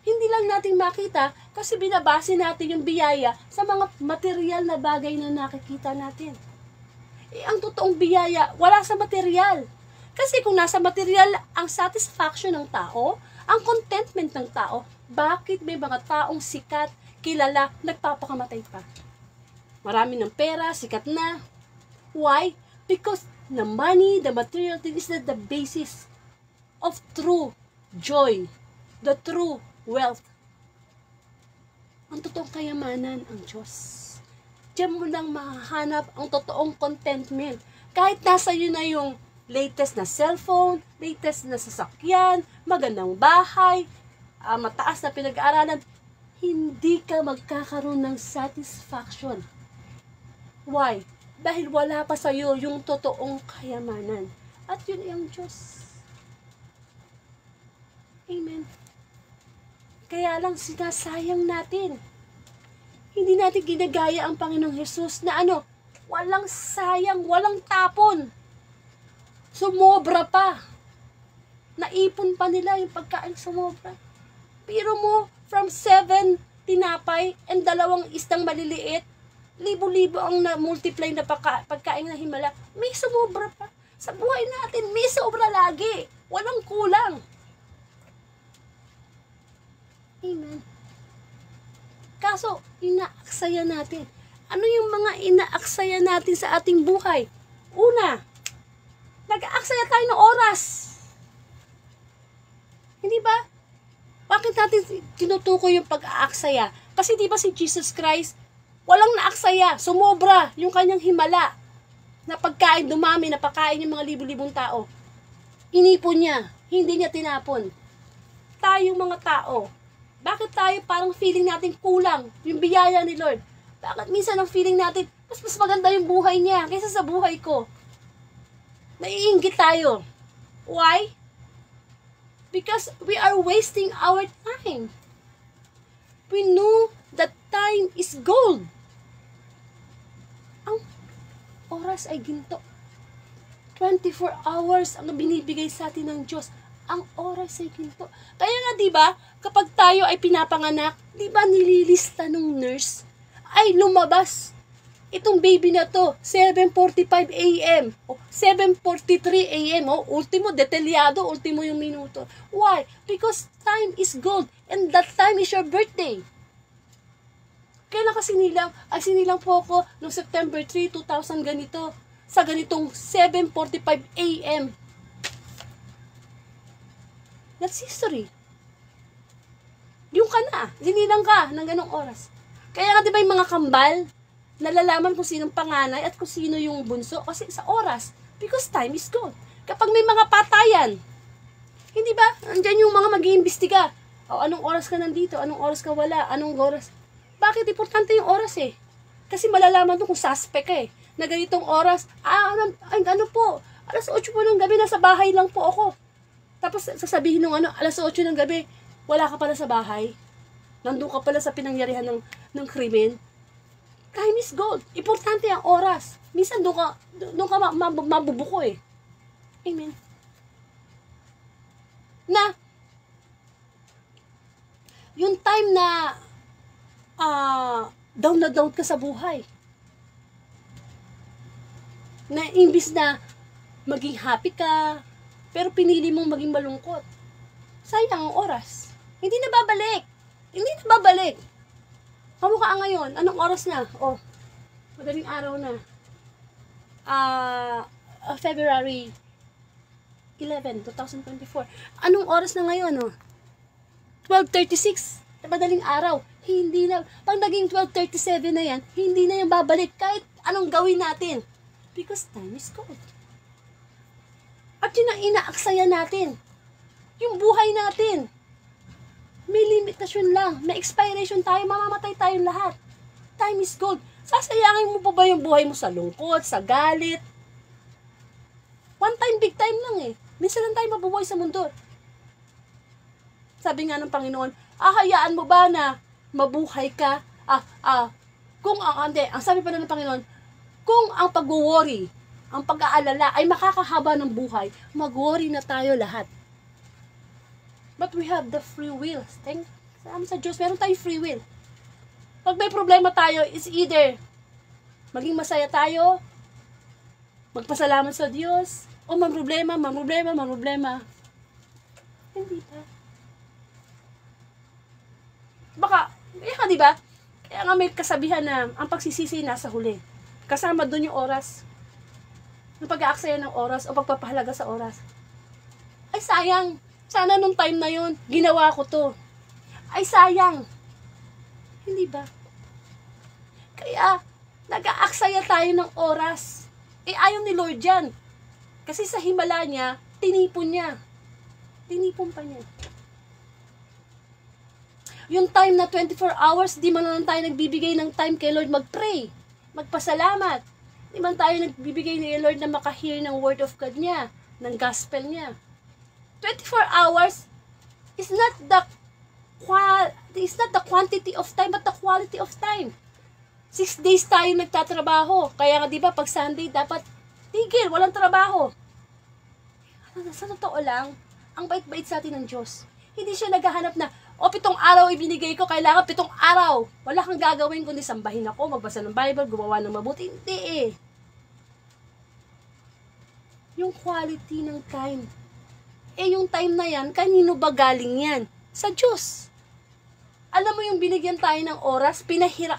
Hindi lang natin makita kasi binabase natin yung biyaya sa mga material na bagay na nakikita natin. Ang totoong biyaya, wala sa material. Kasi kung nasa material ang satisfaction ng tao, ang contentment ng tao, bakit may mga taong sikat, kilala, nagpapakamatay pa? Marami ng pera, sikat na. Why? Because the money, the material thing is not the basis of true joy, the true wealth. Ang totoong kayamanan ang Diyos. Diyan mo lang mahahanap ang totoong contentment. Kahit nasa iyo na yung latest na cellphone, latest na sasakyan, magandang bahay, mataas na pinag-aaralan, hindi ka magkakaroon ng satisfaction. Why? Dahil wala pa sa iyo yung totoong kayamanan. At yun ang Diyos. Amen. Kaya lang sinasayang natin. Hindi natin ginagaya ang Panginoong Jesus na walang sayang, walang tapon. Sumobra pa. Naipon pa nila yung pagkain sumobra. Pero mo, from 7 tinapay and 2 isdang maliliit, libo-libo ang na-multiply na pagkain ng himala. May sumobra pa. Sa buhay natin, may sobra lagi. Walang kulang. Amen. Kaso, inaaksaya natin. Ano yung mga inaaksaya natin sa ating buhay? Una, nag-aaksaya tayo ng oras. Hindi ba? Bakit natin tinutukoy yung pag-aaksaya? Kasi di ba si Jesus Christ, walang naaksaya, sumobra yung kanyang himala na pagkain, dumami, napakain yung mga libo-libong tao. Inipon niya, hindi niya tinapon. Tayong mga tao, bakit tayo parang feeling natin kulang yung biyaya ni Lord? Bakit minsan ang feeling natin, mas maganda yung buhay niya kaysa sa buhay ko? Naiinggit tayo. Why? Because we are wasting our time. We know that time is gold. Ang oras ay ginto. 24 hours ang binibigay sa atin ng Diyos. Ang oras ay ginto. Kaya nga, di ba, kapag tayo ay pinapanganak, di ba nililista ng nurse, ay lumabas. Itong baby na to, 7:45 a.m. o 7:43 a.m. o ultimo, detalyado, ultimo yung minuto. Why? Because time is gold and that time is your birthday. Kailan ka sinilang po ako noong September 3, 2000 ganito, sa ganitong 7:45 a.m. That's history. Yung ka na, sinilang ka ng ganong oras. Kaya nga diba yung mga kambal, nalalaman kung sinong panganay at kung sino yung bunso kasi sa oras. Because time is gold. Kapag may mga patayan, hindi ba? Andyan yung mga mag-iimbestiga. O, anong oras ka nandito? Anong oras ka wala? Anong oras? Bakit importante yung oras eh? Kasi malalaman to kung suspect ka eh. Na ganitong oras, ano po, alas 8 po ng gabi, nasa bahay lang po ako. Tapos sasabihin nung alas 8 ng gabi, wala ka pala sa bahay. Nandun ka pala sa pinangyarihan ng krimen. Time is gold. Importante ang oras. Minsan doon ka mabubuko eh. Amen. Na, yung time na down na down ka sa buhay. Na imbis na maging happy ka, pero pinili mong maging malungkot. Sayang ang oras. Hindi na babalik. Hindi na babalik. Kamukha ngayon. Anong oras na? Oh, madaling araw na. February 11, 2024. Anong oras na ngayon? Oh? 12:36. Madaling araw. Hindi na. Pag naging 12:37 na yan, hindi na yan babalik kahit anong gawin natin. Because time is gold. At yun ang inaaksaya natin. Yung buhay natin. May limitasyon lang. May expiration tayo. Mamamatay tayong lahat. Time is gold. Sasayangin mo pa ba yung buhay mo sa lungkot, sa galit? One time, big time lang eh. Minsan lang tayo mabubuhay sa mundo. Sabi nga ng Panginoon, hayaan mo ba na mabuhay ka? Ang sabi pa ng Panginoon, kung ang pag-worry, ang pag-aalala ay makakahaba ng buhay, mag-worry na tayo lahat. But we have the free will. Salamat sa Diyos, meron tayong free will. Pag may problema tayo, it's either maging masaya tayo, magpasalamat sa Diyos, o mamroblema. Hindi pa. Baka, kaya nga diba? Kaya nga may kasabihan na ang pagsisisi nasa huli. Kasama doon yung oras. Yung pag-aaksaya ng oras o pagpapahalaga sa oras. Ay sayang. Sana nung time na yun, ginawa ko to. Ay sayang. Hindi ba? Kaya, nag-aaksaya tayo ng oras. Ayaw ni Lord yan. Kasi sa himala niya, tinipon niya. Tinipon pa niya. Yung time na 24 hours, di man lang tayo nagbibigay ng time kay Lord mag-pray, magpasalamat. Di man tayo nagbibigay ni Lord na makahear ng word of God niya, ng gospel niya. 24 hours is not the quantity of time, but the quality of time. 6 days tayo nagtatrabaho. Kaya nga, di ba, pag Sunday, dapat tigil, walang trabaho. Sa totoo lang, ang bait-bait sa atin ng Diyos. Hindi siya naghahanap na, O 7 araw ibinigay ko, kailangan 7 araw. Wala kang gagawin kundi sambahin ako, magbasa ng Bible, gumawa ng mabuti. Hindi eh. Yung quality ng time. Yung time na yan, kanino ba galing yan? Sa Diyos. Alam mo yung binigyan tayo ng oras,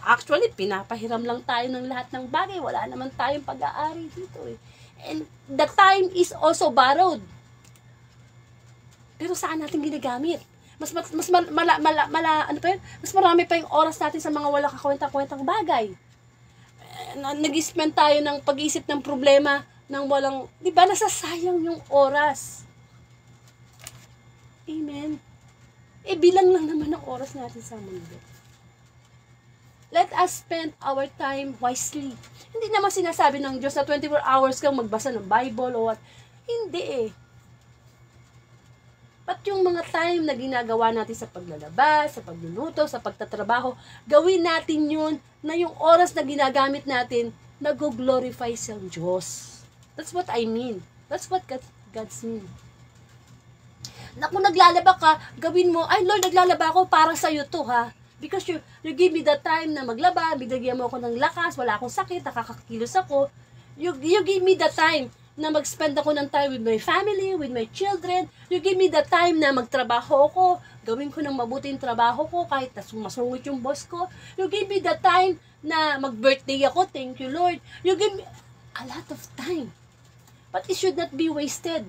actually, pinapahiram lang tayo ng lahat ng bagay. Wala naman tayong pag-aari dito eh. And the time is also borrowed. Pero saan natin ginagamit? Mas marami pa yung oras natin sa mga wala kakwenta-kwentang bagay. Nag-spend tayo ng pag-iisip ng problema ng walang, di ba, nasasayang yung oras. Amen. Bilang lang naman ang oras natin sa mundo. Let us spend our time wisely. Hindi naman sinasabi ng Diyos na 24 hours kang magbasa ng Bible o what. Hindi eh. But yung mga time na ginagawa natin sa paglalabas, sa pagluluto, sa pagtatrabaho, gawin natin yun na yung oras na ginagamit natin, nag-glorify sa Diyos. That's what I mean. That's what God's mean. Na kung naglalaba ka, gawin mo, ay Lord, naglalaba ako para sa'yo to ha. Because you give me the time na maglaba, bigyan mo ako ng lakas, wala akong sakit, nakakakilos ako. You give me the time na mag-spend ako ng time with my family, with my children. You give me the time na magtrabaho ako, gawin ko ng mabuting trabaho ko, kahit masungit yung boss ko. You give me the time na mag-birthday ako, thank you Lord. You give me a lot of time. But it should not be wasted.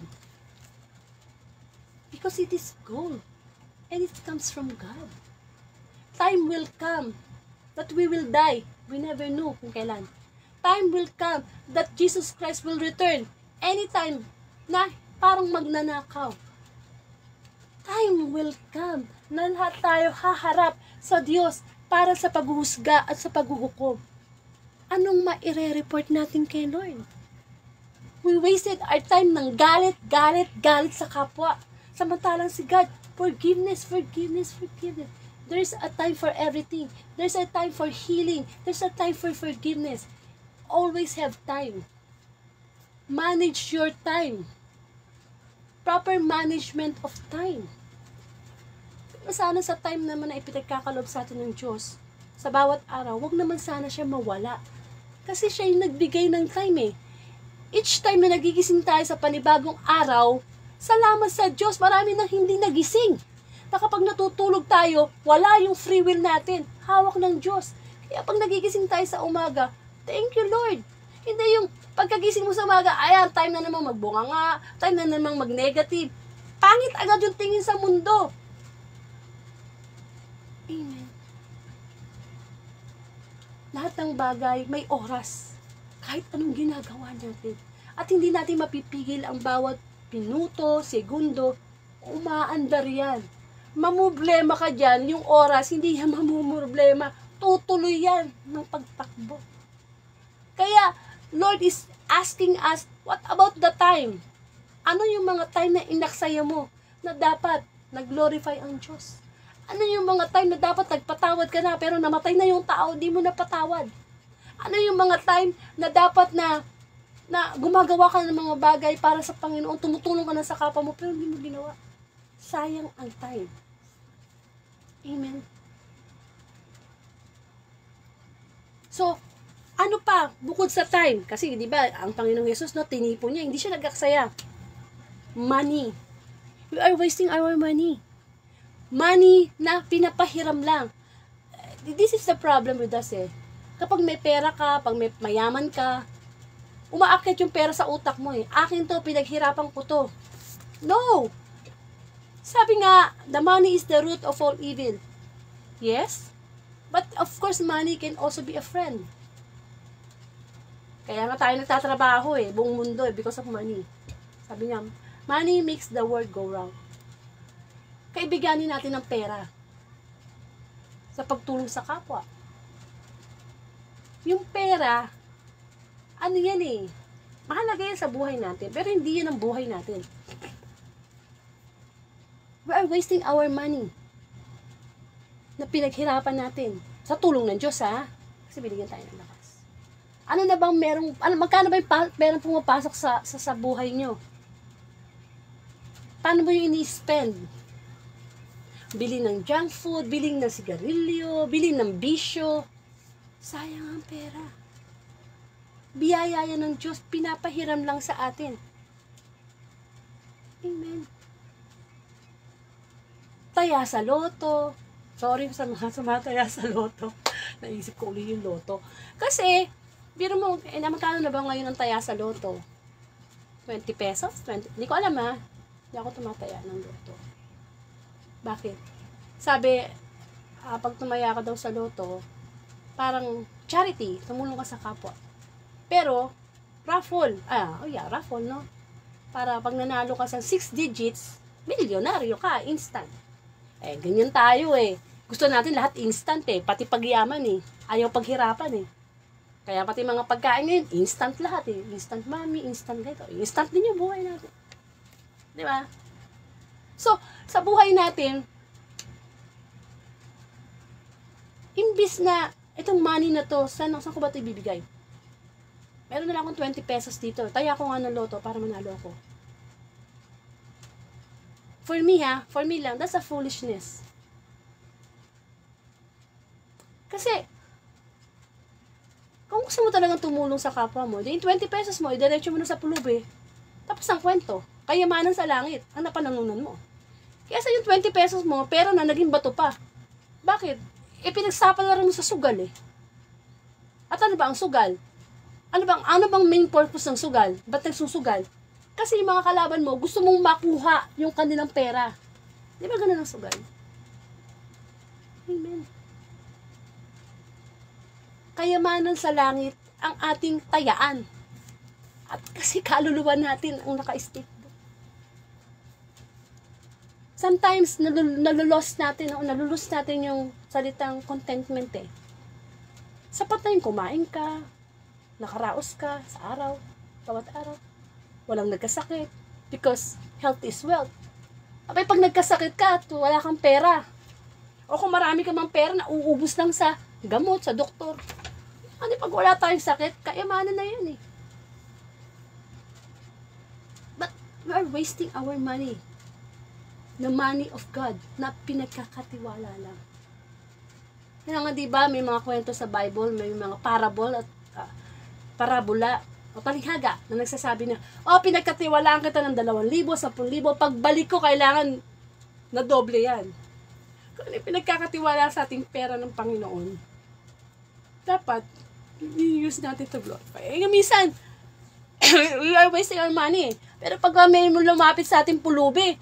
Because it is gold. And it comes from God. Time will come that we will die. We never know kung kailan. Time will come that Jesus Christ will return. Anytime na parang magnanakaw. Time will come na lahat tayo haharap sa Diyos para sa paghuhusga at sa paghuhukom. Anong maire-report natin kay Lord? We wasted our time ng galit sa kapwa. Samantalang si God, forgiveness. There's a time for everything. There's a time for healing. There's a time for forgiveness. Always have time. Manage your time. Proper management of time. Sana sa time naman na ipinagkakalob sa atin ng Diyos, sa bawat araw, wag naman sana siya mawala. Kasi siya yung nagbigay ng time eh. Each time na nagigising tayo sa panibagong araw, salamat sa Diyos, marami nang hindi nagising. Na kapag natutulog tayo, wala yung free will natin. Hawak ng Diyos. Kaya pag nagigising tayo sa umaga, thank you Lord. Hindi yung pagkagising mo sa umaga, ayan, time na namang magbunga nga, time na namang mag-negative. Pangit agad yung tingin sa mundo. Amen. Lahat ng bagay, may oras. Kahit anong ginagawa natin. At hindi natin mapipigil ang bawat minuto, segundo, umaandar yan. Mamumblema ka dyan, yung oras, hindi yan mamumblema. Tutuloy yan ng pagtakbo. Kaya, Lord is asking us, what about the time? Ano yung mga time na inaksaya mo na dapat nag-glorify ang Diyos? Ano yung mga time na dapat nagpatawad ka na pero namatay na yung tao, di mo napatawad? Ano yung mga time na dapat na gumagawa ka ng mga bagay para sa Panginoon, tumutulong ka na sa kapwa mo, pero hindi mo ginawa. Sayang ang time. Amen. So, ano pa, bukod sa time, kasi di ba, ang Panginoong Yesus, tinipon niya, hindi siya nag-aksaya. Money. We are wasting our money. Money na pinapahiram lang. This is the problem with us eh. Kapag may pera ka, pag may mayaman ka, umaakyat yung pera sa utak mo eh. Akin to, pinaghirapan ko to. No! Sabi nga, the money is the root of all evil. Yes? But of course, money can also be a friend. Kaya nga tayo nagtatrabaho eh, buong mundo eh, because of money. Sabi niya, money makes the world go round. Kaibiganin natin ng pera sa pagtulong sa kapwa. Yung pera, ano yan eh, mahalaga yan sa buhay natin, pero hindi yan ang buhay natin. We are wasting our money na pinaghirapan natin sa tulong ng Diyos ha, kasi binigyan tayo ng lakas. Ano na bang magkano ba yung perang pumapasok sa buhay nyo? Paano mo yung ini-spend? bili ng junk food, bili ng sigarilyo, bili ng bisyo. Sayang ang pera. Biyaya yan ng Diyos, pinapahiram lang sa atin. Amen. Taya sa loto. Sorry sa mga taya sa loto. Naisip ko ulit yung loto. Kasi, biro mo, magkano na ba ngayon ang taya sa loto? 20 pesos? 20? Hindi ko alam ha. Hindi ako tumataya ng loto. Bakit? Sabi, pag tumaya ka daw sa loto, parang charity, tumulong ka sa kapwa. Pero, raffle. Raffle, no? Para pag nanalo ka sa 6 digits, milyonaryo ka, instant. Ganyan tayo Gusto natin lahat instant pati pagyaman Ayaw paghirapan Kaya pati mga pagkain ngayon, instant lahat Instant mommy, instant dito. Instant din yung buhay natin. Di ba? So, sa buhay natin, imbis na, itong money na to, saan ko ba ito ibibigay? Meron na lang akong 20 pesos dito. Taya ko nga ng loto para manalo ako. For me lang, that's a foolishness. Kasi, kung gusto mo talagang tumulong sa kapwa mo, yung 20 pesos mo, idiretso mo na sa pulubi. Tapos ang kwento, kayamanan sa langit, ang napananunan mo. Kaya sa yung 20 pesos mo, pera na naging bato pa. Bakit? Pinagsapalaran mo sa sugal At ano ba ang sugal? Ano bang main purpose ng sugal? Ba't nagsusugal? Kasi yung mga kalaban mo, gusto mong makuha yung kanilang pera. Di ba ganun ang sugal? Amen. Kayamanan sa langit ang ating tayaan. At kasi kaluluwa natin ang naka-stick. Sometimes, nalulus natin yung salitang contentment Sapat na yung kumain ka, nakaraos ka sa araw, bawat araw. Walang nagkasakit. Because health is wealth. Abay, pag nagkasakit ka at wala kang pera, o kung marami ka mang pera na uubos lang sa gamot, sa doktor, pag wala tayong sakit, kayamanan na yan But we are wasting our money. The money of God na pinagkakatiwala lang. Kaya nga diba, may mga kwento sa Bible, may mga parable at parabola o talinghaga na nagsasabi na, pinagkatiwalaan kita ng 2,000, 10,000, pagbalik ko kailangan na doble yan. Kung pinagkakatiwala sa ating pera ng Panginoon, dapat i-use natin to glorify. Minsan, we are wasting our money. Pero pag may lumapit sa ating pulubi,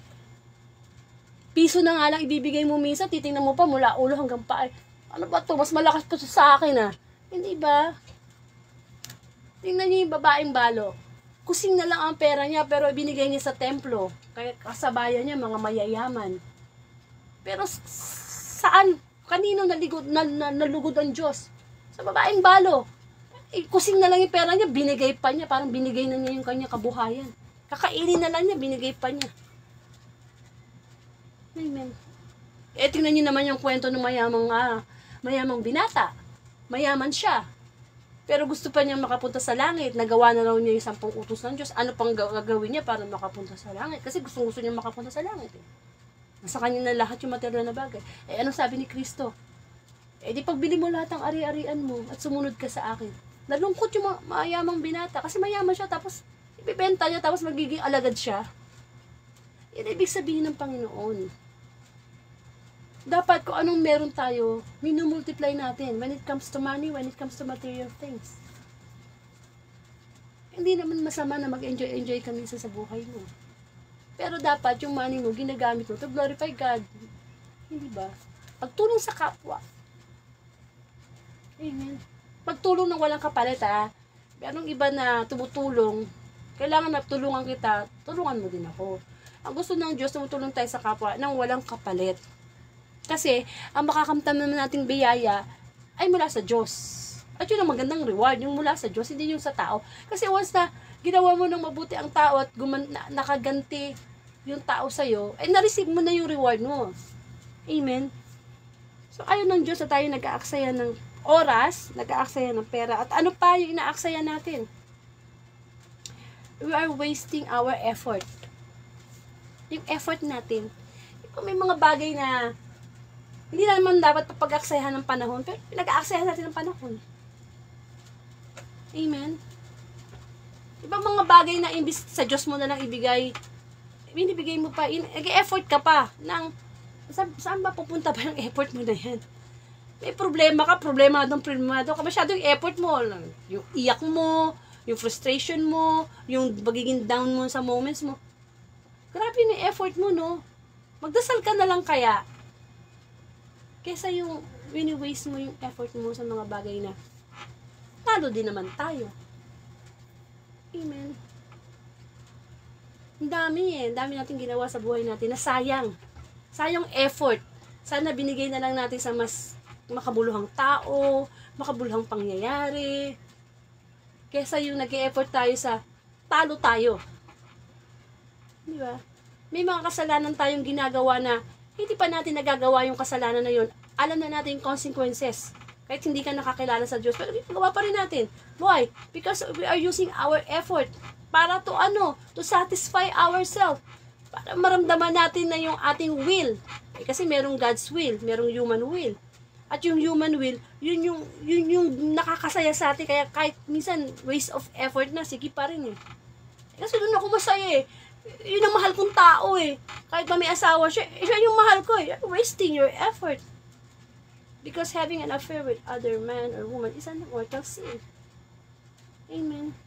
piso na nga lang ibibigay mo minsan, titingnan mo pa mula ulo hanggang paa. Ano ba to? Mas malakas pa sa akin Hindi ba? Tingnan niyo yung babaeng balo. Kusing na lang ang pera niya pero ibinigay niya sa templo. Kaya kasabayan niya mga mayayaman. Pero saan? Kanino nalugod ang Diyos? Sa babaeng balo. Kusing na lang yung pera niya, binigay pa niya. Parang binigay na niya yung kanya kabuhayan. Kakainin na lang niya, binigay pa niya. Amen. Tingnan niyo naman yung kwento ng mayamang binata. Mayaman siya. Pero gusto pa niya makapunta sa langit. Nagawa na raw niya yung 10 utos ng Diyos. Ano pang gagawin niya para makapunta sa langit? Kasi gusto niya makapunta sa langit Nasa kanya na lahat yung material na bagay. Anong sabi ni Kristo? Di pagbili mo lahat ng ari-arian mo at sumunod ka sa akin. Nalungkot yung mayamang binata. Kasi mayaman siya tapos ibibenta niya tapos magiging alagad siya. Yan ibig sabihin ng Panginoon. Dapat kung anong meron tayo, minumultiply natin when it comes to money, when it comes to material things. Hindi naman masama na mag-enjoy ka minsan sa buhay mo. Pero dapat yung money mo, ginagamit mo to glorify God. Hindi ba? Pagtulong sa kapwa. Amen. Pagtulong ng walang kapalit Merong iba na tumutulong, kailangan na tulungan kita, tulungan mo din ako. Ang gusto ng Diyos, tumutulong tayo sa kapwa ng walang kapalit. Kasi, ang makakamtan naman nating biyaya ay mula sa Diyos. At yun ang magandang reward, yung mula sa Diyos, hindi yung sa tao. Kasi once na ginawa mo ng mabuti ang tao at nakaganti yung tao sa'yo, ay na-receive mo na yung reward mo. Amen? So, ayaw ng Diyos na tayo nag-aaksaya ng oras, nag-aaksaya ng pera, at ano pa yung inaaksaya natin? We are wasting our effort. Yung effort natin, kung may mga bagay na Hindi naman dapat papag-aksayahan ng panahon, pero pinag-aaksayahan natin ng panahon. Amen? Ibang mga bagay na imbis sa Diyos mo na lang ibigay, binibigay mo pa, nag-effort ka pa, saan ba pupunta ba yung effort mo na yan? May problema ka masyadong effort mo, yung iyak mo, yung frustration mo, yung pagiging down mo sa moments mo. Grabe yung effort mo, no? Magdasal ka na lang kaya, kesa yung wini-waste mo yung effort mo sa mga bagay na talo din naman tayo. Amen. Ang dami natin ginawa sa buhay natin na sayang. Sayang effort. Sana binigay na lang natin sa mas makabuluhang tao, makabuluhang pangyayari. Kesa yung nag-e-effort tayo sa talo tayo. Di ba? May mga kasalanan tayong ginagawa na hindi pa natin nagagawa yung kasalanan na yun. Alam na natin yung consequences. Kahit hindi ka nakakilala sa Diyos, pero ginagawa pa rin natin. Why? Because we are using our effort para to satisfy ourselves. Para maramdaman natin na yung ating will. Kasi merong God's will, merong human will. At yung human will, yun yung nakakasaya sa atin. Kaya kahit minsan waste of effort na, sige pa rin eh. Kasi doon ako masaya eh. Yun ang mahal kong tao eh. Kahit pa may asawa siya yung mahal ko eh. You're wasting your effort. Because having an affair with other man or woman is an mortal sin. Amen.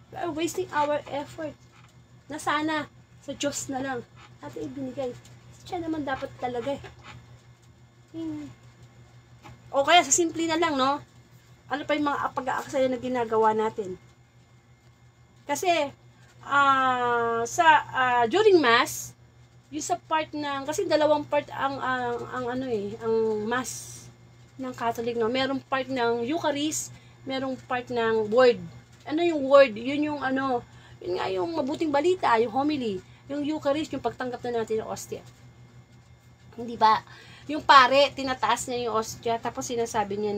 We are wasting our effort. Na sana sa Diyos na lang natin ibinigay. Siya naman dapat talaga eh. Amen. O kaya sa simple na lang, no? Ano pa yung mga pag-aaksaya na ginagawa natin? Kasi, during Mass, yung sa part ng, kasi dalawang part ang Mass ng Catholic, no? Merong part ng Eucharist, merong part ng Word. Ano yung Word? Yun yung yun nga yung mabuting balita, yung homily. Yung Eucharist, yung pagtanggap na natin ng ostia. Hindi ba? Yung pare, tinataas niya yung ostia, tapos sinasabi niya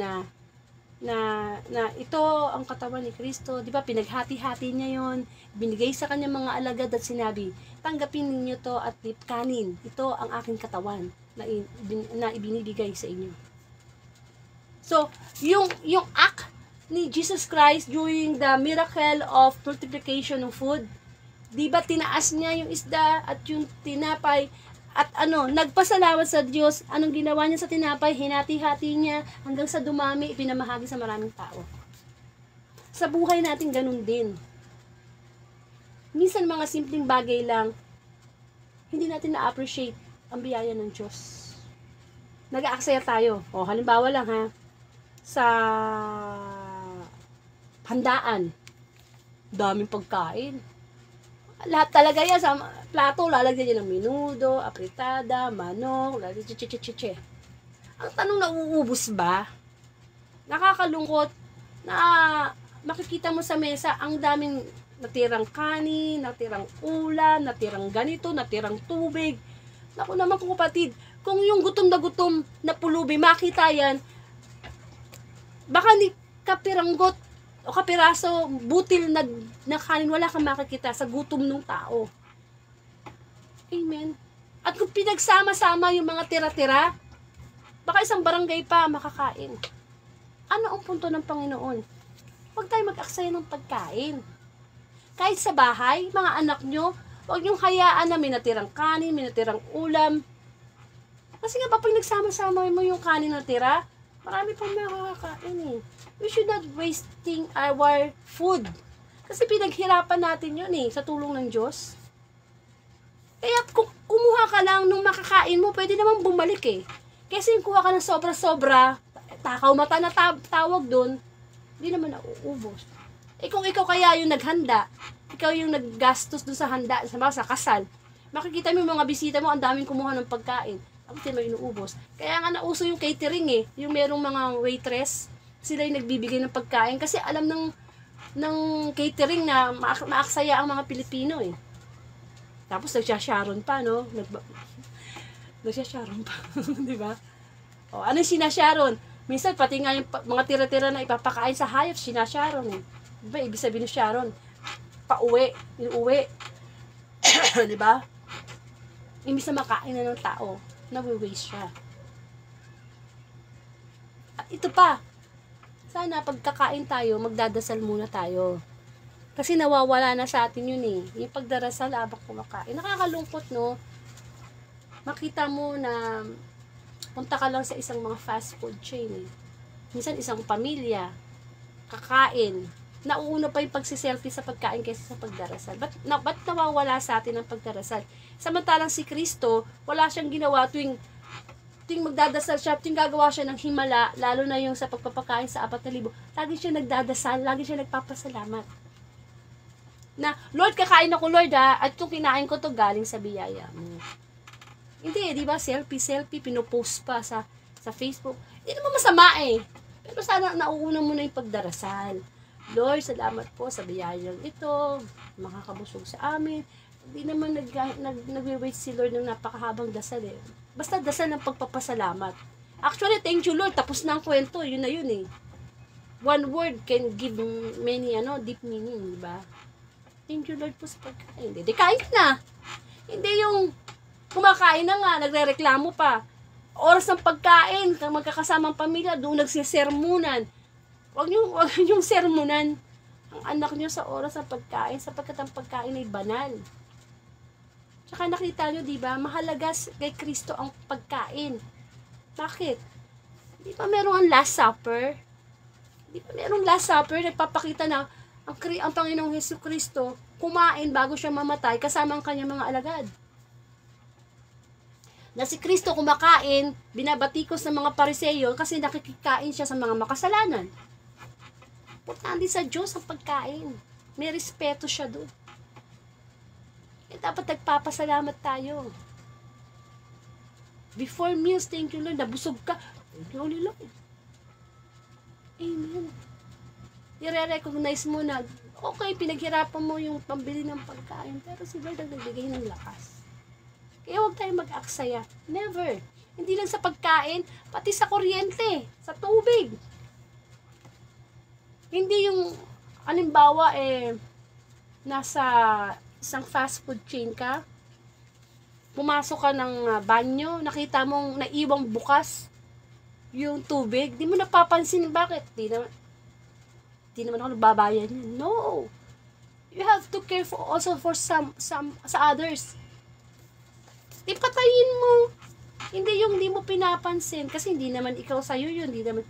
na ito ang katawan ni Kristo. Di ba? Pinaghati-hati niya yon, binigay sa kanya mga alagad at sinabi, tanggapin ninyo to at kanin. Ito ang aking katawan na ibinibigay sa inyo. So, yung act ni Jesus Christ during the miracle of multiplication of food, di ba tinaas niya yung isda at yung tinapay at nagpasalamat sa Diyos. Anong ginawa niya sa tinapay? Hinati-hati niya hanggang sa dumami, ipinamahagi sa maraming tao. Sa buhay natin ganun din. Minsan mga simpleng bagay lang, hindi natin na-appreciate ang biyaya ng Diyos. Nag-aaksaya tayo. O, halimbawa lang ha, sa handaan, daming pagkain. Lahat talaga yan sa plato, lalagyan niya ng menudo, apritada, manok, che. Ang tanong, nauubos ba? Nakakalungkot na makikita mo sa mesa ang daming natirang kanin, natirang ulam, natirang ganito, natirang tubig. Naku naman po kapatid, kung yung gutom na pulubi, makita yan, baka ni kapiranggot o kapiraso, butil na kanin, wala kang makikita sa gutom ng tao. Amen. At kung pinagsama-sama yung mga tira-tira, baka isang barangay pa makakain. Ano ang punto ng Panginoon? Huwag tayo mag-aksaya ng pagkain. Kahit sa bahay, mga anak nyo, huwag nyong hayaan na may natirang kanin, may natirang ulam. Kasi nga, pag nagsama-sama mo yung kanin na tira, marami pang makakain eh. We should not wasting our food. Kasi pinaghirapan natin yun eh, sa tulong ng Diyos. Kaya kung kumuha ka lang nung makakain mo, pwede naman bumalik eh. Kasi yung kuha ka ng sobra-sobra, takaw mata na tawag doon, hindi naman nauubos. Eh kung ikaw kaya yung naghanda, ikaw yung naggastos doon sa handa, sa kasal, makikita mo yung mga bisita mo, ang daming kumuha ng pagkain. Tapos hindi mo inuubos. Kaya nga nauso yung catering eh, yung merong mga waitress, sila yung nagbibigay ng pagkain kasi alam ng catering na maaksaya ang mga Pilipino eh. Tapos nagsasharon pa, no? Nagsasharon pa, di ba? O, ano yung sinasharon? Minsan, pati nga yung mga tira-tira na ipapakain sa hayop, sinasharon eh. Di ba? Ibig sabihin ng sharon, pauwi, inuwi. Di ba? Imbis na makain na ng tao. nawi-waste siya. At ito pa, sana pagkakain tayo, magdadasal muna tayo. Kasi nawawala na sa atin yun eh. Yung pagdarasal habang kumakain. Nakakalungkot, no? Makita mo na punta ka lang sa isang mga fast food chain eh. Minsan isang pamilya, kakain. Nauuna pa yung pagsiselfie sa pagkain kaysa sa pagdarasal. Ba't nawawala sa atin ang pagdarasal? Samantalang si Kristo, wala siyang ginawa tuwing magdadasal siya, tuwing gagawa siya ng himala, lalo na yung sa pagpapakain sa 4,000. Lagi siya nagdadasal, lagi siya nagpapasalamat. Na, Lord, kakain ako, Lord, at itong kinain ko to galing sa biyaya mo. Hindi, di ba? Selfie, pinopost pa sa Facebook. Hindi naman masama eh. Pero sana nauuna mo na yung pagdarasal. Lord, salamat po sa biyayang ito, makakabusog sa amin. Hindi naman nagwe-wait si Lord ng napakahabang dasal eh. Basta dasal ng pagpapasalamat. Actually, thank you Lord, tapos na ang kwento, yun na yun eh. One word can give many, deep meaning, di ba? Thank you Lord po sa pagkain. Hindi, kain na. Hindi yung kumakain na nga, nagre-reklamo pa. Oras ng pagkain, kang magkakasamang pamilya, doon nagsisermunan. Huwag niyong sermunan ang anak niyo sa oras ng pagkain, sapagkat ang pagkain ay banal. Tsaka nakita niyo, di ba, mahalaga kay Kristo ang pagkain. Bakit? Di ba merong Last Supper? Di ba merong Last Supper, nagpapakita na ang Panginoong Jesucristo kumain bago siya mamatay kasama ang kanyang mga alagad. Na si Kristo kumakain, binabatikos ng mga Pariseyo kasi nakikikain siya sa mga makasalanan. Importante sa Diyos ang pagkain. May respeto siya doon. Dapat nagpapasalamat tayo. Before meals, thank you Lord, nabusog ka. Thank you Lord. Amen. I-recognize mo na, okay, pinaghirapan mo yung pambili ng pagkain, pero si Lord ang nagbigay ng lakas. Kaya huwag tayong mag-aksaya. Never. Hindi lang sa pagkain, pati sa kuryente, sa tubig. Hindi yung, halimbawa, nasa isang fast food chain ka, pumasok ka ng banyo, nakita mong naiwang bukas yung tubig, di mo napapansin bakit. Di naman ako nagbabayan yun. No. You have to care also for some sa others. Di patayin mo. Hindi yung hindi mo pinapansin. Kasi hindi naman ikaw sa'yo yun. Hindi naman.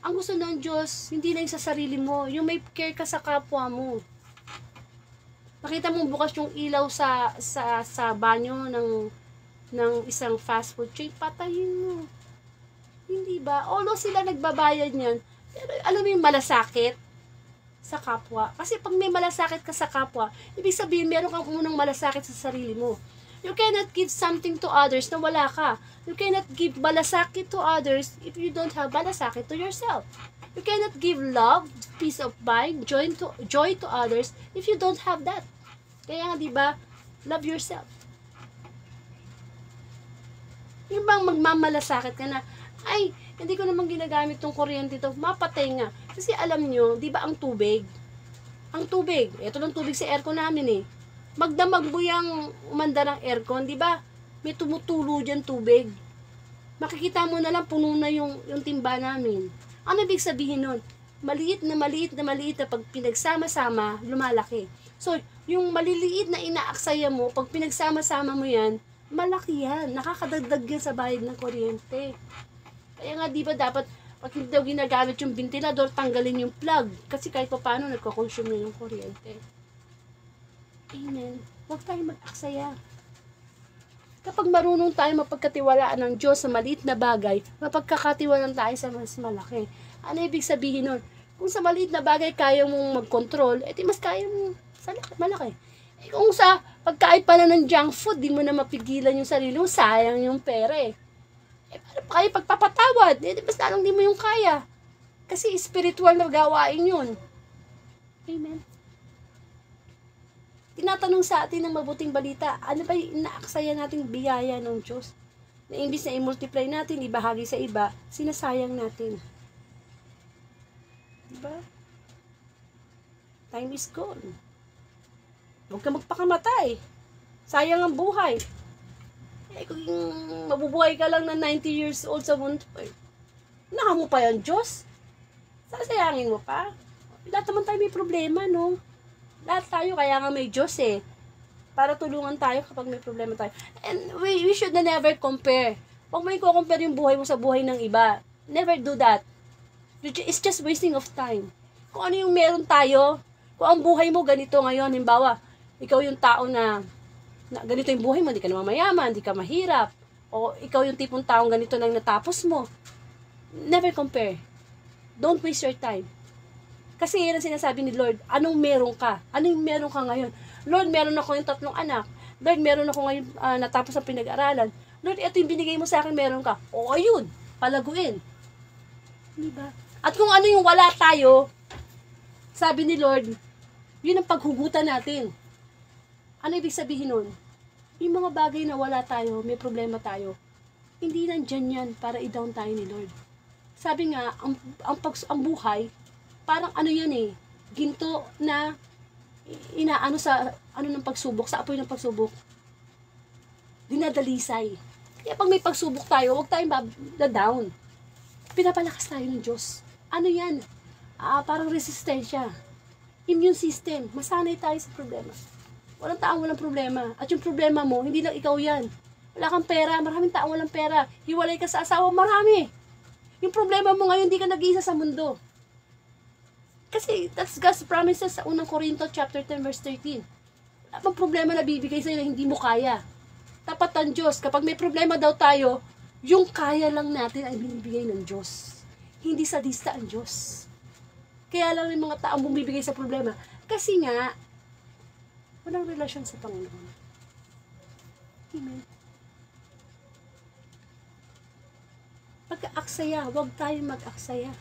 Ang gusto ng Diyos, hindi lang sa sarili mo. Yung may care ka sa kapwa mo. Nakita mo bukas yung ilaw sa banyo ng isang fast food chain, patayin mo. Hindi ba? Although sila nagbabayad niyan, pero alam mo yung malasakit sa kapwa. Kasi pag may malasakit ka sa kapwa, ibig sabihin meron kang unang malasakit sa sarili mo. You cannot give something to others na wala ka. You cannot give malasakit to others if you don't have malasakit to yourself. You cannot give love, peace of mind, joy to others if you don't have that. Kaya nga, di ba, love yourself. Yung bang magmamalasakit ka na, ay, hindi ko naman ginagamit tong kuryente to, mapatay nga. Kasi alam nyo, di ba ang tubig, ito ng tubig sa aircon namin eh. Magdamag mo yung umanda ng aircon, di ba? May tumutulo dyan tubig. Makikita mo na lang, puno na yung timba namin. Ano ibig sabihin nun? Maliit na pag pinagsama-sama, lumalaki. So, yung maliliit na inaaksaya mo, pag pinagsama-sama mo yan, malaki yan. Nakakadagdag yan sa bayad ng kuryente. Kaya nga, di ba dapat, pag hindi daw ginagamit yung ventilador, tanggalin yung plug. Kasi kahit pa paano, nagkakonsume na yung kuryente. Amen. Huwag tayong mag-aksaya. Kapag marunong tayo mapagkatiwalaan ng Diyos sa maliit na bagay, mapagkakatiwalaan tayo sa mas malaki. Ano ibig sabihin nun? Kung sa maliit na bagay kaya mong mag-control, edi mas kaya mong sa malaki. Kung sa pagkain pala ng junk food, di mo na mapigilan yung sarili mo, sayang yung pera eh. Paano pa kayo pagpapatawad? Di mas lalong di mo yung kaya. Kasi spiritual na gawain yun. Amen. Tinatanong sa atin ng mabuting balita, ano ba yung inaaksaya nating biyaya ng Diyos? Na imbis na i-multiply natin, ibahagi sa iba, sinasayang natin. Diba? Time is gone. Huwag ka magpakamatay. Sayang ang buhay. Eh, kung mabubuhay ka lang na 90 years old sa mundo, eh, naka mo pa yung Diyos? Sasayangin mo pa? Lahat naman tayo may problema, no? Lahat tayo, kaya nga may Diyos eh. Para tulungan tayo kapag may problema tayo. And we should never compare. Huwag mo i-compare yung buhay mo sa buhay ng iba. Never do that. It's just wasting of time. Kung ano yung meron tayo, kung ang buhay mo ganito ngayon, halimbawa, ikaw yung tao na ganito yung buhay mo, hindi ka na mayaman, hindi ka mahirap, o ikaw yung tipong taong ganito lang natapos mo. Never compare. Don't waste your time. Kasi yan ang sinasabi ni Lord, anong meron ka? Anong meron ka ngayon? Lord, meron ako yung 3 anak. Lord, meron ako ngayon natapos ang pinag-aralan. Lord, ito yung binigay mo sa akin, meron ka. O ayun, palaguin. Diba? At kung ano yung wala tayo, sabi ni Lord, yun ang paghugutan natin. Ano ibig sabihin nun? Yung mga bagay na wala tayo, may problema tayo, hindi nandyan yan para i-down tayo ni Lord. Sabi nga, ang buhay, parang ano yan eh, ginto na inaano sa ano ng pagsubok, sa apoy ng pagsubok. Dinadalisay. Kaya pag may pagsubok tayo, huwag tayong down. Pinapalakas tayo ng Diyos. Ano yan? Parang resistensya. Immune system. Masanay tayo sa problema. Walang taong walang problema. At yung problema mo, hindi lang ikaw yan. Wala kang pera, maraming taong walang pera. Hiwalay ka sa asawa, marami. Yung problema mo ngayon, hindi ka nag-iisa sa mundo. Kasi that's God's promises sa 1 Corinto chapter 10 verse 13. Wala pang problema na bibigay sa'yo na hindi mo kaya. Tapat ang Diyos. Kapag may problema daw tayo, yung kaya lang natin ay binibigay ng Diyos. Hindi sadista ang Diyos. Kaya lang yung mga taong bumibigay sa problema. Kasi nga, walang relasyon sa Panginoon. Amen. Pagka-aksaya, huwag tayo mag-aksaya.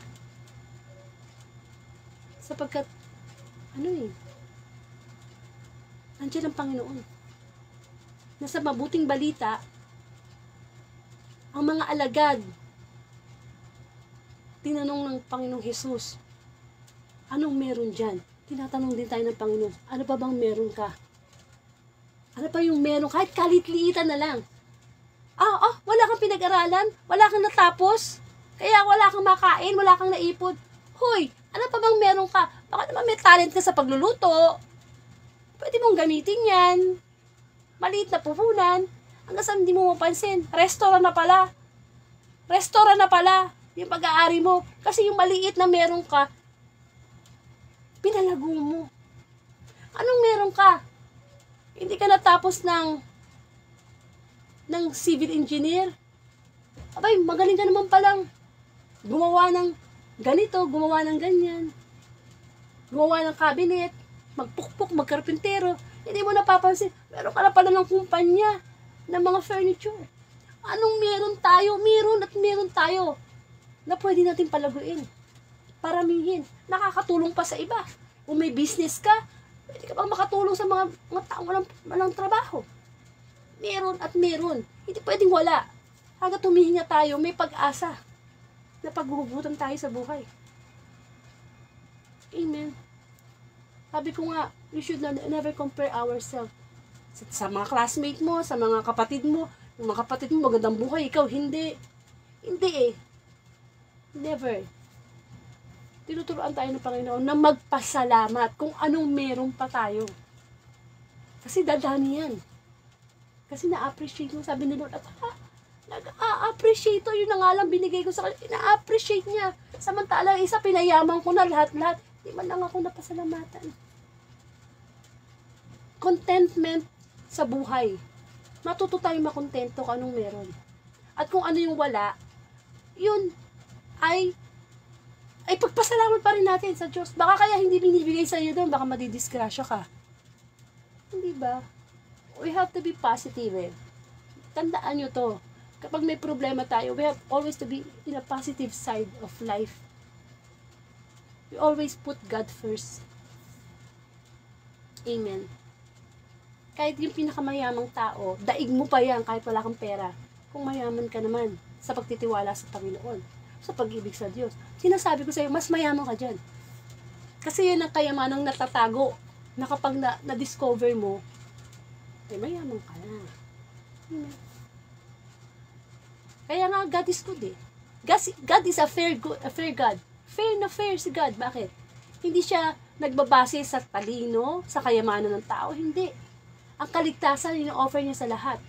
Sapagkat, nandiyan ang Panginoon. Nasa mabuting balita, ang mga alagad, tinanong ng Panginoong Jesus, anong meron dyan? Tinatanong din tayo ng Panginoon, ano pa bang meron ka? Ano pa yung meron? Kahit kalit-liitan na lang. Wala kang pinag-aralan, wala kang natapos, kaya wala kang makain, wala kang naipod. Hoy, ano pa bang meron ka? Baka naman may talent ka sa pagluluto. Pwede mong gamitin yan. Maliit na puhunan. Hanggang sa hindi mo mapansin. Restaurant na pala. Yung pag-aari mo. Kasi yung maliit na meron ka, pinalago mo. Anong meron ka? Hindi ka natapos ng civil engineer. Abay, magaling ka naman palang gumawa ng ganito, gumawa ng ganyan. Gumawa ng cabinet, magpukpok, magkarpintero. Hindi mo napapansin, meron ka na pala ng kumpanya ng mga furniture. Anong meron tayo? Meron tayo na pwede natin palaguin. Paramihin. Nakakatulong pa sa iba. Kung may business ka, pwede ka bang makatulong sa mga taong walang trabaho. Meron. Hindi pwedeng wala. Hanggat humihinga tayo, may pag-asa na paghuhugutan tayo sa buhay. Amen. Sabi ko nga, we should never compare ourselves sa mga classmate mo, sa mga kapatid mo. Yung mga kapatid mo magandang buhay, ikaw hindi. Hindi eh. Never. Tinuturuan tayo ng Panginoon na magpasalamat kung anong meron pa tayo. Kasi dadani yan. Kasi na-appreciate mo, sabi ni Lord, nag-a-appreciate yun na nga lang binigay ko sa kanya. Na-appreciate niya. Samantala, isa pinayaman ko na lahat-lahat. Di man lang ako napasalamatan. Contentment sa buhay. Matuto tayo makontento kung anong meron. At kung ano yung wala, yun ay pagpasalamat pa rin natin sa Diyos. Baka kaya hindi binibigay sa iyo doon, baka madidisgrasya ka. Hindi ba? We have to be positive eh. Tandaan nyo to. Kapag may problema tayo, we have always to be in a positive side of life. We always put God first. Amen. Kahit yung pinakamayamang tao, daig mo pa yan kahit wala kang pera. Kung mayaman ka naman sa pagtitiwala sa Panginoon, sa pag-ibig sa Diyos. Sinasabi ko sa iyo, mas mayaman ka dyan. Kasi yan ang kayamanang natatago na kapag na-discover mo, mayaman ka na. Amen. Kaya nga, God is good eh. God is a fair God. Fair na fair si God. Bakit? Hindi siya nagbabase sa talino, sa kayamanan ng tao. Hindi. Ang kaligtasan, ino-offer niya sa lahat.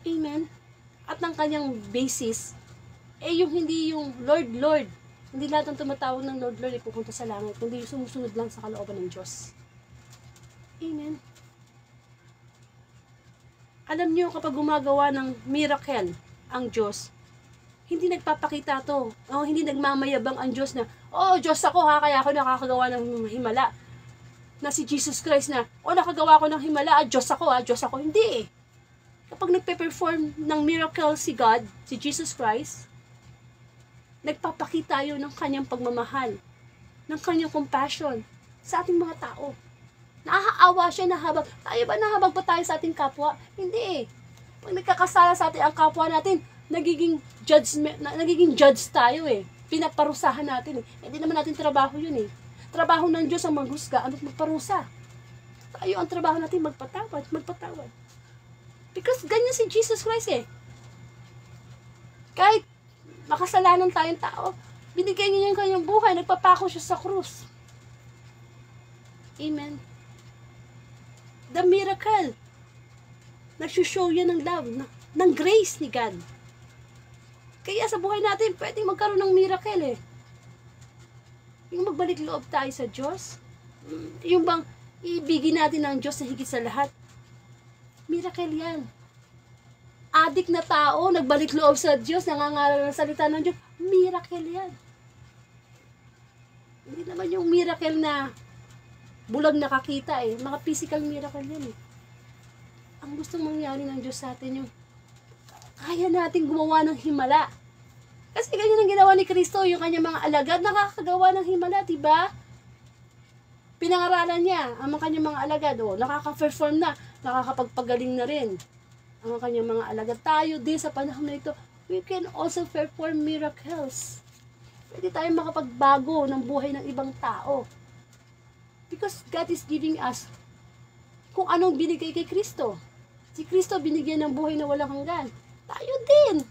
Amen? At ng kanyang basis, yung hindi yung Lord, Lord. Hindi lahat ng tumatawag ng Lord, Lord, pupunta sa langit. Kundi sumusunod lang sa kalooban ng Diyos. Amen? Alam niyo, kapag gumagawa ng miracle ang Diyos, hindi nagpapakita to. O hindi nagmamayabang ang Diyos na, Diyos ako ha, kaya ako nakakagawa ng himala. Na si Jesus Christ na, nakagawa ko ng himala, Diyos ako ha, Diyos ako. Hindi eh. Kapag nagpe-perform ng miracle si God, si Jesus Christ, nagpapakita yun ng kanyang pagmamahal, ng kanyang compassion sa ating mga tao. Naaawa siya na habang, tayo ba nahabag pa tayo sa ating kapwa? Hindi eh. Pag nagkakasala sa ating ang kapwa natin, nagiging judge tayo eh. Pinaparusahan natin eh. Hindi naman natin trabaho yun eh. Trabaho ng Diyos ang maghusga at magparusa. Tayo ang trabaho natin magpatawad. Because ganyan si Jesus Christ eh. Kahit makasalanan tayong tao, binigay niya yung kanyang buhay, nagpapako siya sa krus. Amen. The miracle. Nagsushow yan ng love, ng grace ni God. Kaya sa buhay natin, pwedeng magkaroon ng miracle eh. Yung magbalik loob tayo sa Diyos, yung bang ibigin natin ng Diyos na higit sa lahat, miracle yan. Adik na tao, nagbalik loob sa Diyos, nangangaral ng salita ng Diyos, miracle yan. Hindi naman yung miracle na bulag nakakita eh. Mga physical miracle yan eh. Ang gustong mangyari ng Diyos sa atin yung kaya natin gumawa ng himala. Kasi ganyan ang ginawa ni Kristo, yung kanyang mga alagad, nakakagawa ng himala, diba? Pinangaralan niya ang kanyang mga alagad, nakaka-perform na, nakakapagpagaling na rin ang kanyang mga alagad. Tayo din sa panahon na ito, we can also perform miracles. Pwede tayo makapagbago ng buhay ng ibang tao. Because God is giving us kung anong binigay kay Kristo. Si Kristo binigyan ng buhay na walang hanggan. Tayo din,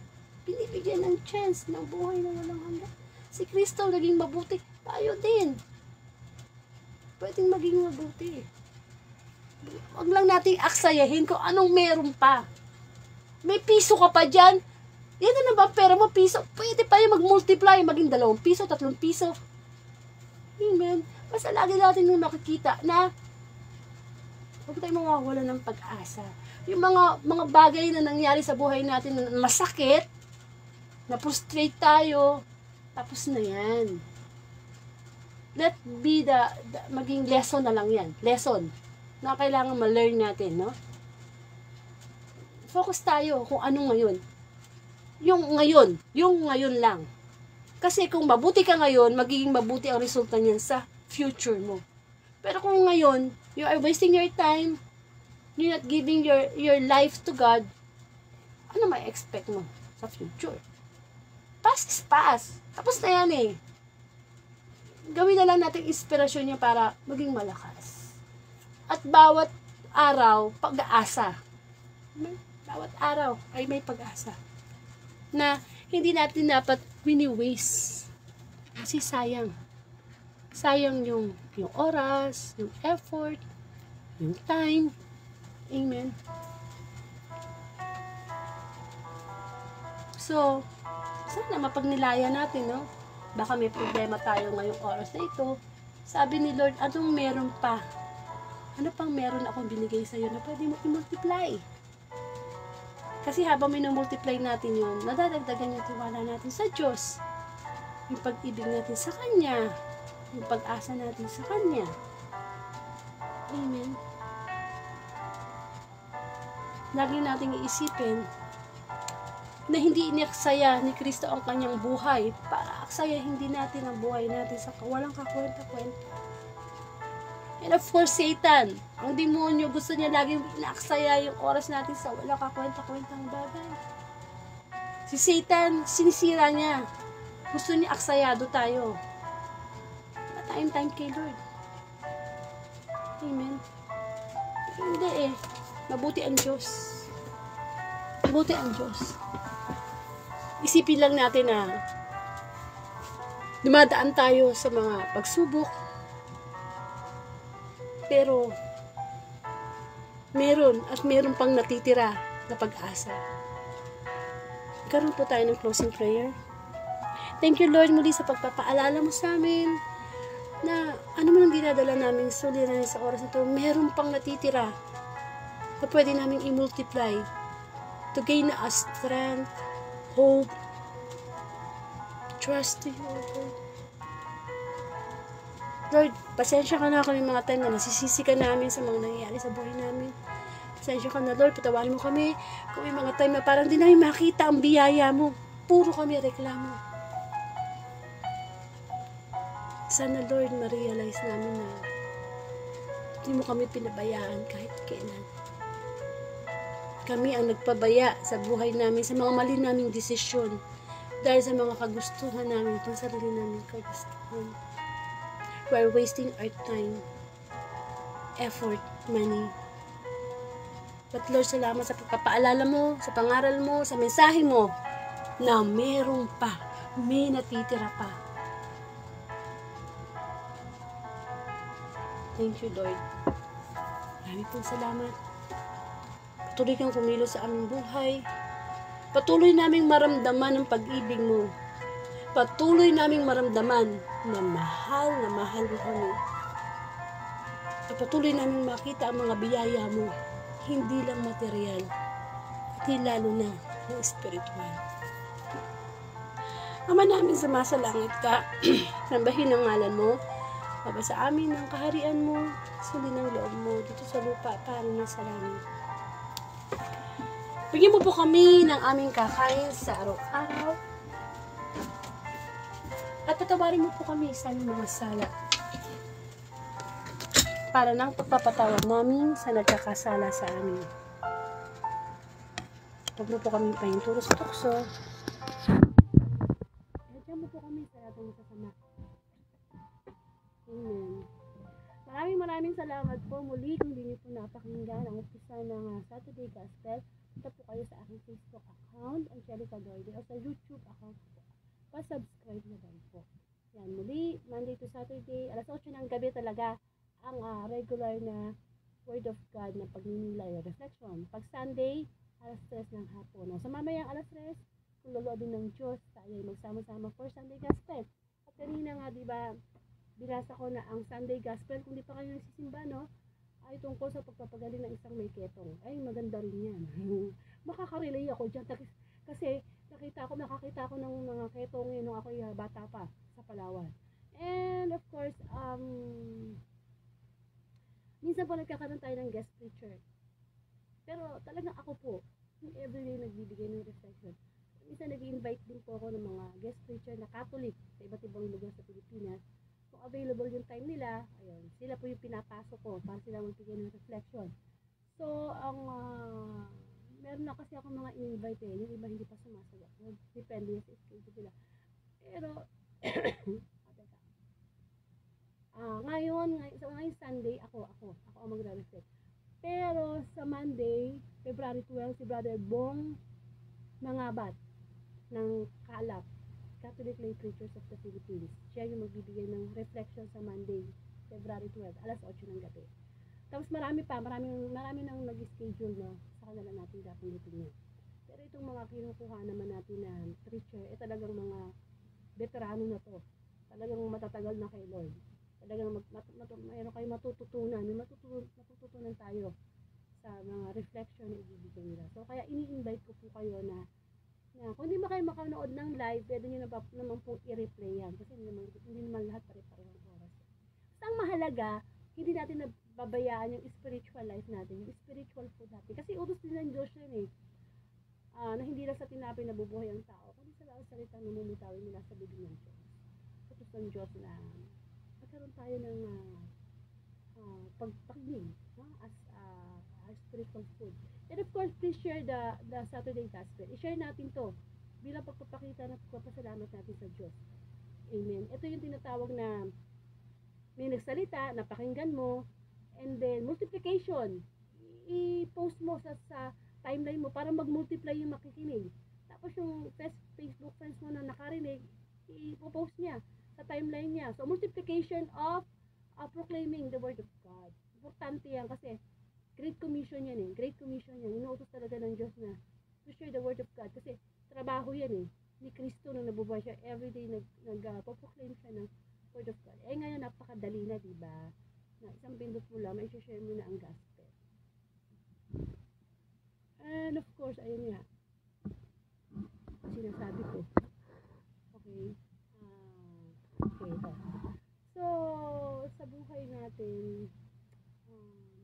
binibigyan ng chance ng buhay na walang hanggan. Si Kristo naging mabuti, tayo din. Pwedeng maging mabuti. Huwag lang nating aksayahin kung anong meron pa. May piso ka pa dyan, yan na ba pera mo, piso? Pwede pa yung mag-multiply, maging 2 piso, 3 piso. Amen. Basta lagi natin yung makikita na huwag tayo mawawala ng pag-asa. Yung mga bagay na nangyari sa buhay natin na masakit, na frustrate tayo, tapos na yan. Let be maging lesson na lang yan. Lesson na kailangan ma-learn natin, no? Focus tayo kung ano ngayon. Yung ngayon lang. Kasi kung mabuti ka ngayon, magiging mabuti ang resulta niyan sa future mo. Pero kung ngayon, you are wasting your time, you're not giving your life to God, ano may expect mo sa future? Past is past. Tapos na yan eh. Gawin na lang natin inspirasyon niya para maging malakas. At bawat araw, pag-asa. Bawat araw ay may pag-asa. Na hindi natin dapat wini-waste. Kasi sayang. Sayang yung oras, yung effort, yung time. Amen. So, sana mapagnilaya natin, no? Baka may problema tayo ngayong oras na ito. Sabi ni Lord, anong meron pa? Ano pang meron akong binigay sa'yo na pwede mo i-multiply? Kasi habang minumultiply natin yun, nadadagdagan yung tiwala natin sa Diyos. Yung pag-ibig natin sa Kanya. Yung pag-asa natin sa Kanya. Amen. Lagi nating iisipin na hindi iniaksaya ni Kristo ang kanyang buhay para aksayahin din natin ang buhay natin sa walang kakwenta-kwenta. And of course, Satan, ang demonyo, gusto niya laging inaaksaya yung oras natin sa walang kakwenta-kwentang bagay. Si Satan, sinisira niya. Gusto niya aksayado tayo. Wala tayong time kay Lord. Amen. Hindi eh. Mabuti ang Diyos. Mabuti ang Diyos. isipin lang natin na dumadaan tayo sa mga pagsubok, pero meron pang natitira na pag-asa. Karoon po tayo ng closing prayer. Thank you, Lord, muli sa pagpapaalala mo sa amin na ano man ang dinadala namin suliranin sa oras na ito, meron pang natitira na pwede namin i-multiply to gain us strength, hope, trust in you, Lord. Lord, pasensya ka na kami mga time na nasisisi ka namin sa mga nangyayari sa buhay namin. Pasensya ka na, Lord, patawarin mo kami kung may mga time na parang di namin makita ang biyaya mo. Puro kami reklamo. Sana, Lord, ma-realize namin na hindi mo kami pinabayaan kahit kailan. Kami ang nagpabaya sa buhay namin, sa mga mali naming desisyon, dahil sa mga kagustuhan namin, pang sarili naming kagustuhan. We're wasting our time, effort, money. But Lord, salamat sa pagpapaalala mo, sa pangaral mo, sa mensahe mo, na meron pa, may natitira pa. Thank you, Lord. Maraming pong salamat. Patuloy kang kumilos sa aming buhay. Patuloy naming maramdaman ang pag-ibig mo. Patuloy naming maramdaman na mahal mo kami. At patuloy naming makita ang mga biyaya mo, hindi lang material, at lalo na ng spiritual. Ama namin sa langit ka, sambahin ang ngalan mo, baba sa amin ang kaharian mo, sundin ang loob mo dito sa lupa para na sa langit. Bigyan mo po kami ng aming kakain sa araw-araw. At patawarin mo po kami sa aming mga sala. Para ng pagpapatawad namin sa nagkakasala sa amin. Huwag mo po kami pahinturo sa tukso. Bigyan mo po kami sa lahat ng masasama. Amen. Maraming salamat po muli kung hindi niyo po napakinggan ang umpisa ng Saturday Gospel. Punta po kayo sa aking Facebook account, Angelica Doide, o sa YouTube account po. Pa-subscribe na lang po. Yan, muli, Monday to Saturday, alas 8 ng gabi talaga ang regular na Word of God na pagninilay, reflection. Pag Sunday, alas 3 ng hapon. Sa mamayang alas 3, kung loloobin ng Diyos, tayo ay magsama-sama for Sunday Gospel. At kanina nga, diba, binasa ko na ang Sunday Gospel, kung di pa kayo nagsisimba, no? Ay tungkol sa pagpapagaling ng isang may ketong. Ay, maganda rin yan. Makaka-relay ako dyan. Kasi nakakita ko ng mga ketong yun nung ako bata pa sa Palawan. And of course, minsan po nagkakaroon tayo ng guest preacher. Pero talagang ako po, yung everyday nagbibigay ng reflection. Minsan nag-invite din po ako ng mga guest preacher na Catholic sa iba't ibang lugar sa Pilipinas. Kung available yung time nila, ayun, sila po yung pinapasok ko para sila magbigay ng reflection. So, meron na kasi ako mga in-invite yung iba hindi pa sumasagot. Depende sa schedule nila. Pero, ngayon Sunday, ako ang magre-reflect. Pero sa Monday, February 12, si Brother Bong Nangabat ng Kalap, Catholic Lay Preachers of the Philippines. Siya yung magbibigay ng reflection sa Monday, February 12, alas 8 ng gabi. Tapos marami nang nag-schedule na sa kanila natin dapat yan. Pero itong mga kinukuha naman natin na preacher, talagang mga veterano na to. Talagang matatagal na kay Lord. Talagang mayroon kayo matututunan. May matututunan tayo sa mga reflection na ibibigay nila. So kaya ini-invite ko po kayo na kung hindi ba kayo makanood ng live, pwede nyo naman pong i-replay yan. Kasi hindi naman lahat pare-parehong oras. Basta ang mahalaga, hindi natin nababayaan yung spiritual life natin, yung spiritual food natin. Kasi utos din ng Diyos yun na hindi lang sa tinapay nabubuhay ang tao, kundi sa lahat salita na mumutawin nila sa bibig ng Diyos. Utos ng Diyos na magkaroon tayo ng pagpakinig as spiritual food. And of course, please share the Saturday Gospel. I-share natin to bilang pagpapakita na pagpapasalamat natin sa Diyos. Amen. Ito yung tinatawag na may nagsalita, napakinggan mo, and then multiplication. I-post mo sa timeline mo para mag-multiply yung makikinig. Tapos yung Facebook friends mo na nakarinig, i-post niya sa timeline niya. So, multiplication of proclaiming the word of God. Importante yan kasi Great Commission yan eh. Great Commission yan. Inuutos talaga ng Diyos na to share the word of God. Kasi trabaho yan eh. Ni Kristo nung nabubuhay siya, everyday nag-proclaim siya ng word of God. Eh ngayon, napakadali na, diba? Na isang pindot mo lang, may share mo na ang gospel. And of course, ayun nga. Sinasabi ko. Okay. Okay, ito. So, sa buhay natin,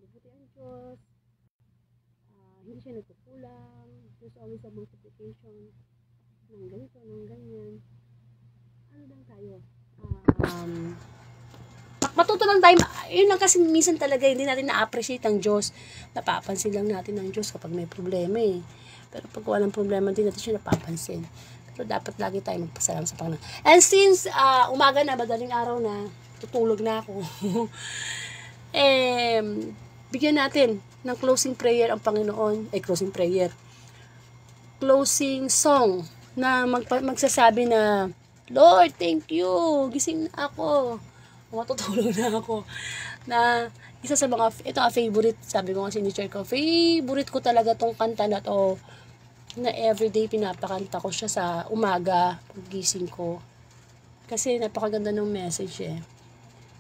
mabuti ang Diyos. Hindi siya nagkukulang. There's always a multiplication ng ganito, ng ganyan. Ano lang tayo? Matuto lang tayo. Yun lang kasi minsan talaga hindi natin na-appreciate ang Diyos. Napapansin lang natin ang Diyos kapag may problema eh. Pero pag walang problema, hindi natin siya napapansin. Pero dapat lagi tayo magpasalamat sa Panginoon. And since umaga na, madaling araw na, tutulog na ako. Bigyan natin ng closing prayer ang Panginoon. Closing prayer. Closing song na magsasabi na, Lord, thank you. Gising na ako. Matutulog na ako. Na isa sa mga, ito ang favorite, sabi ko kasi ni Chair ko, favorite ko talaga tong kanta na to, na everyday pinapakanta ko siya sa umaga, paggising ko. Kasi napakaganda ng message eh.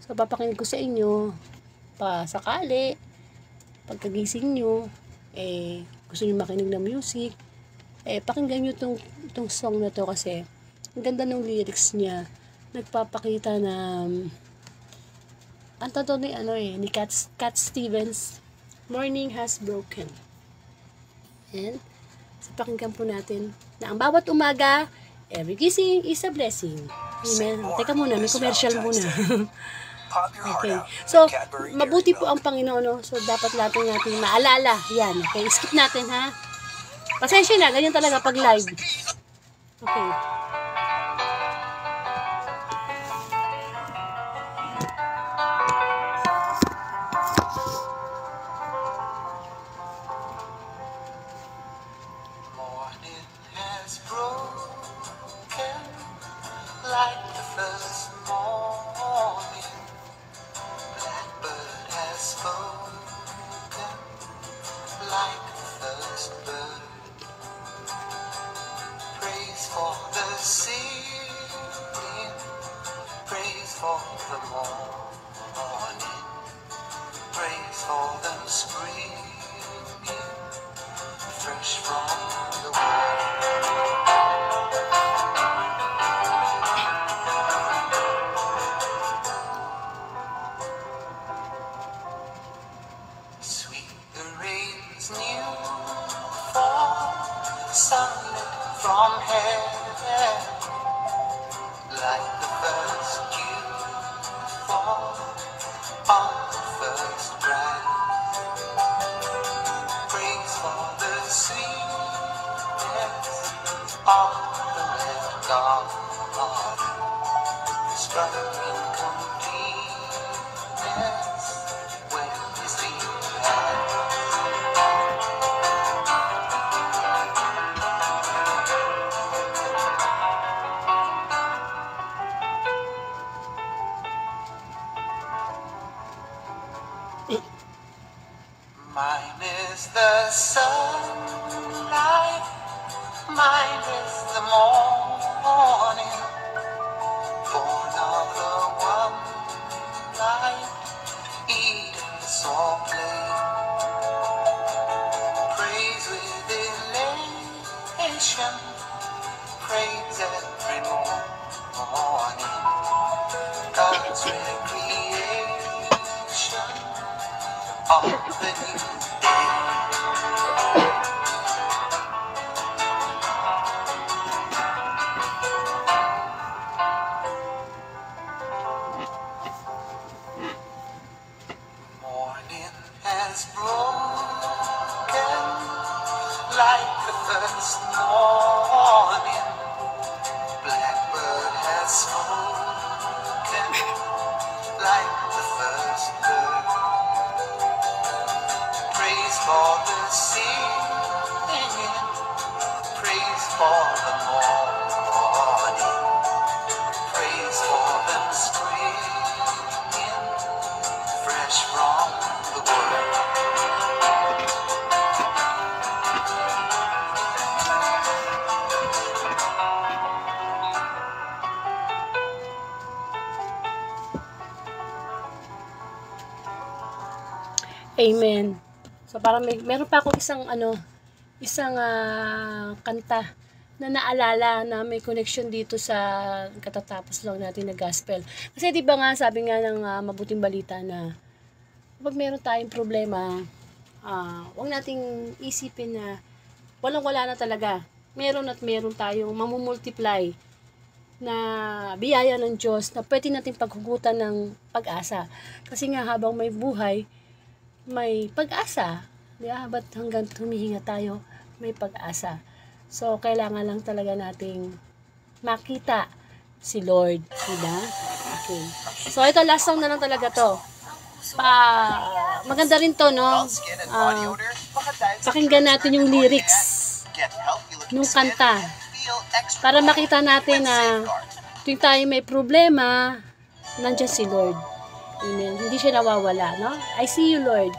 So, papakinig ko sa inyo, pa sakali, pagkagising nyo, gusto nyo makinig ng music, pakinggan nyo tong song na to kasi, ang ganda ng lyrics niya, nagpapakita na, ang totoo ni Cat Stevens, Morning Has Broken. And, so pakinggan po natin, na ang bawat umaga, every gising is a blessing. Amen. Teka muna, may commercial muna. Okay. So, mabuti po ang Panginoon, no? So, dapat natin maalala. Yan. Okay, skip natin, ha? Pasensya na, ganyan talaga pag live. Okay. Morning has broken like the first morning. Blackbird has spoken like the first bird. Praise for the singing, praise for the morning, praise for the springing fresh from the world. Sweet the rain's new fall, sunlit from heaven, like the first dew fall on the first grass. Praise for the sweetness of the red garden, sprung in completeness when his feet had. Mine is the sunlight, mine is the morning, born of the one light, Eden saw play. Praise with elation, praise every morning, God's recreation of the new day. Morning has broken like the first morning. Blackbird has spoken like the first bird. Praise for the singing, praise for the morning, praise for the spring, fresh from the word. Amen. So parang meron pa akong isang kanta na naalala na may connection dito sa katatapos lang natin na gospel. Kasi di ba nga sabi nga ng mabuting balita na kapag meron tayong problema, huwag nating isipin na walang-wala na talaga. Meron at meron tayong mamumultiply na biyaya ng Diyos na pwede natin paghugutan ng pag-asa. Kasi nga habang may buhay, may pag-asa. Di ba? Ba't hanggang humihinga tayo, may pag-asa. So, kailangan lang talaga nating makita si Lord. Diba? Okay. So, ito, last song na lang talaga to. Maganda rin to, no? Pakinggan natin yung lyrics nung kanta. Para makita natin na tuwing tayo may problema, nandiyan si Lord. Amen. Hindi siya nawawala, no? I see you, Lord.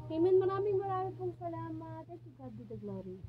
Amen. Maraming pong salamat. And to God be the glory.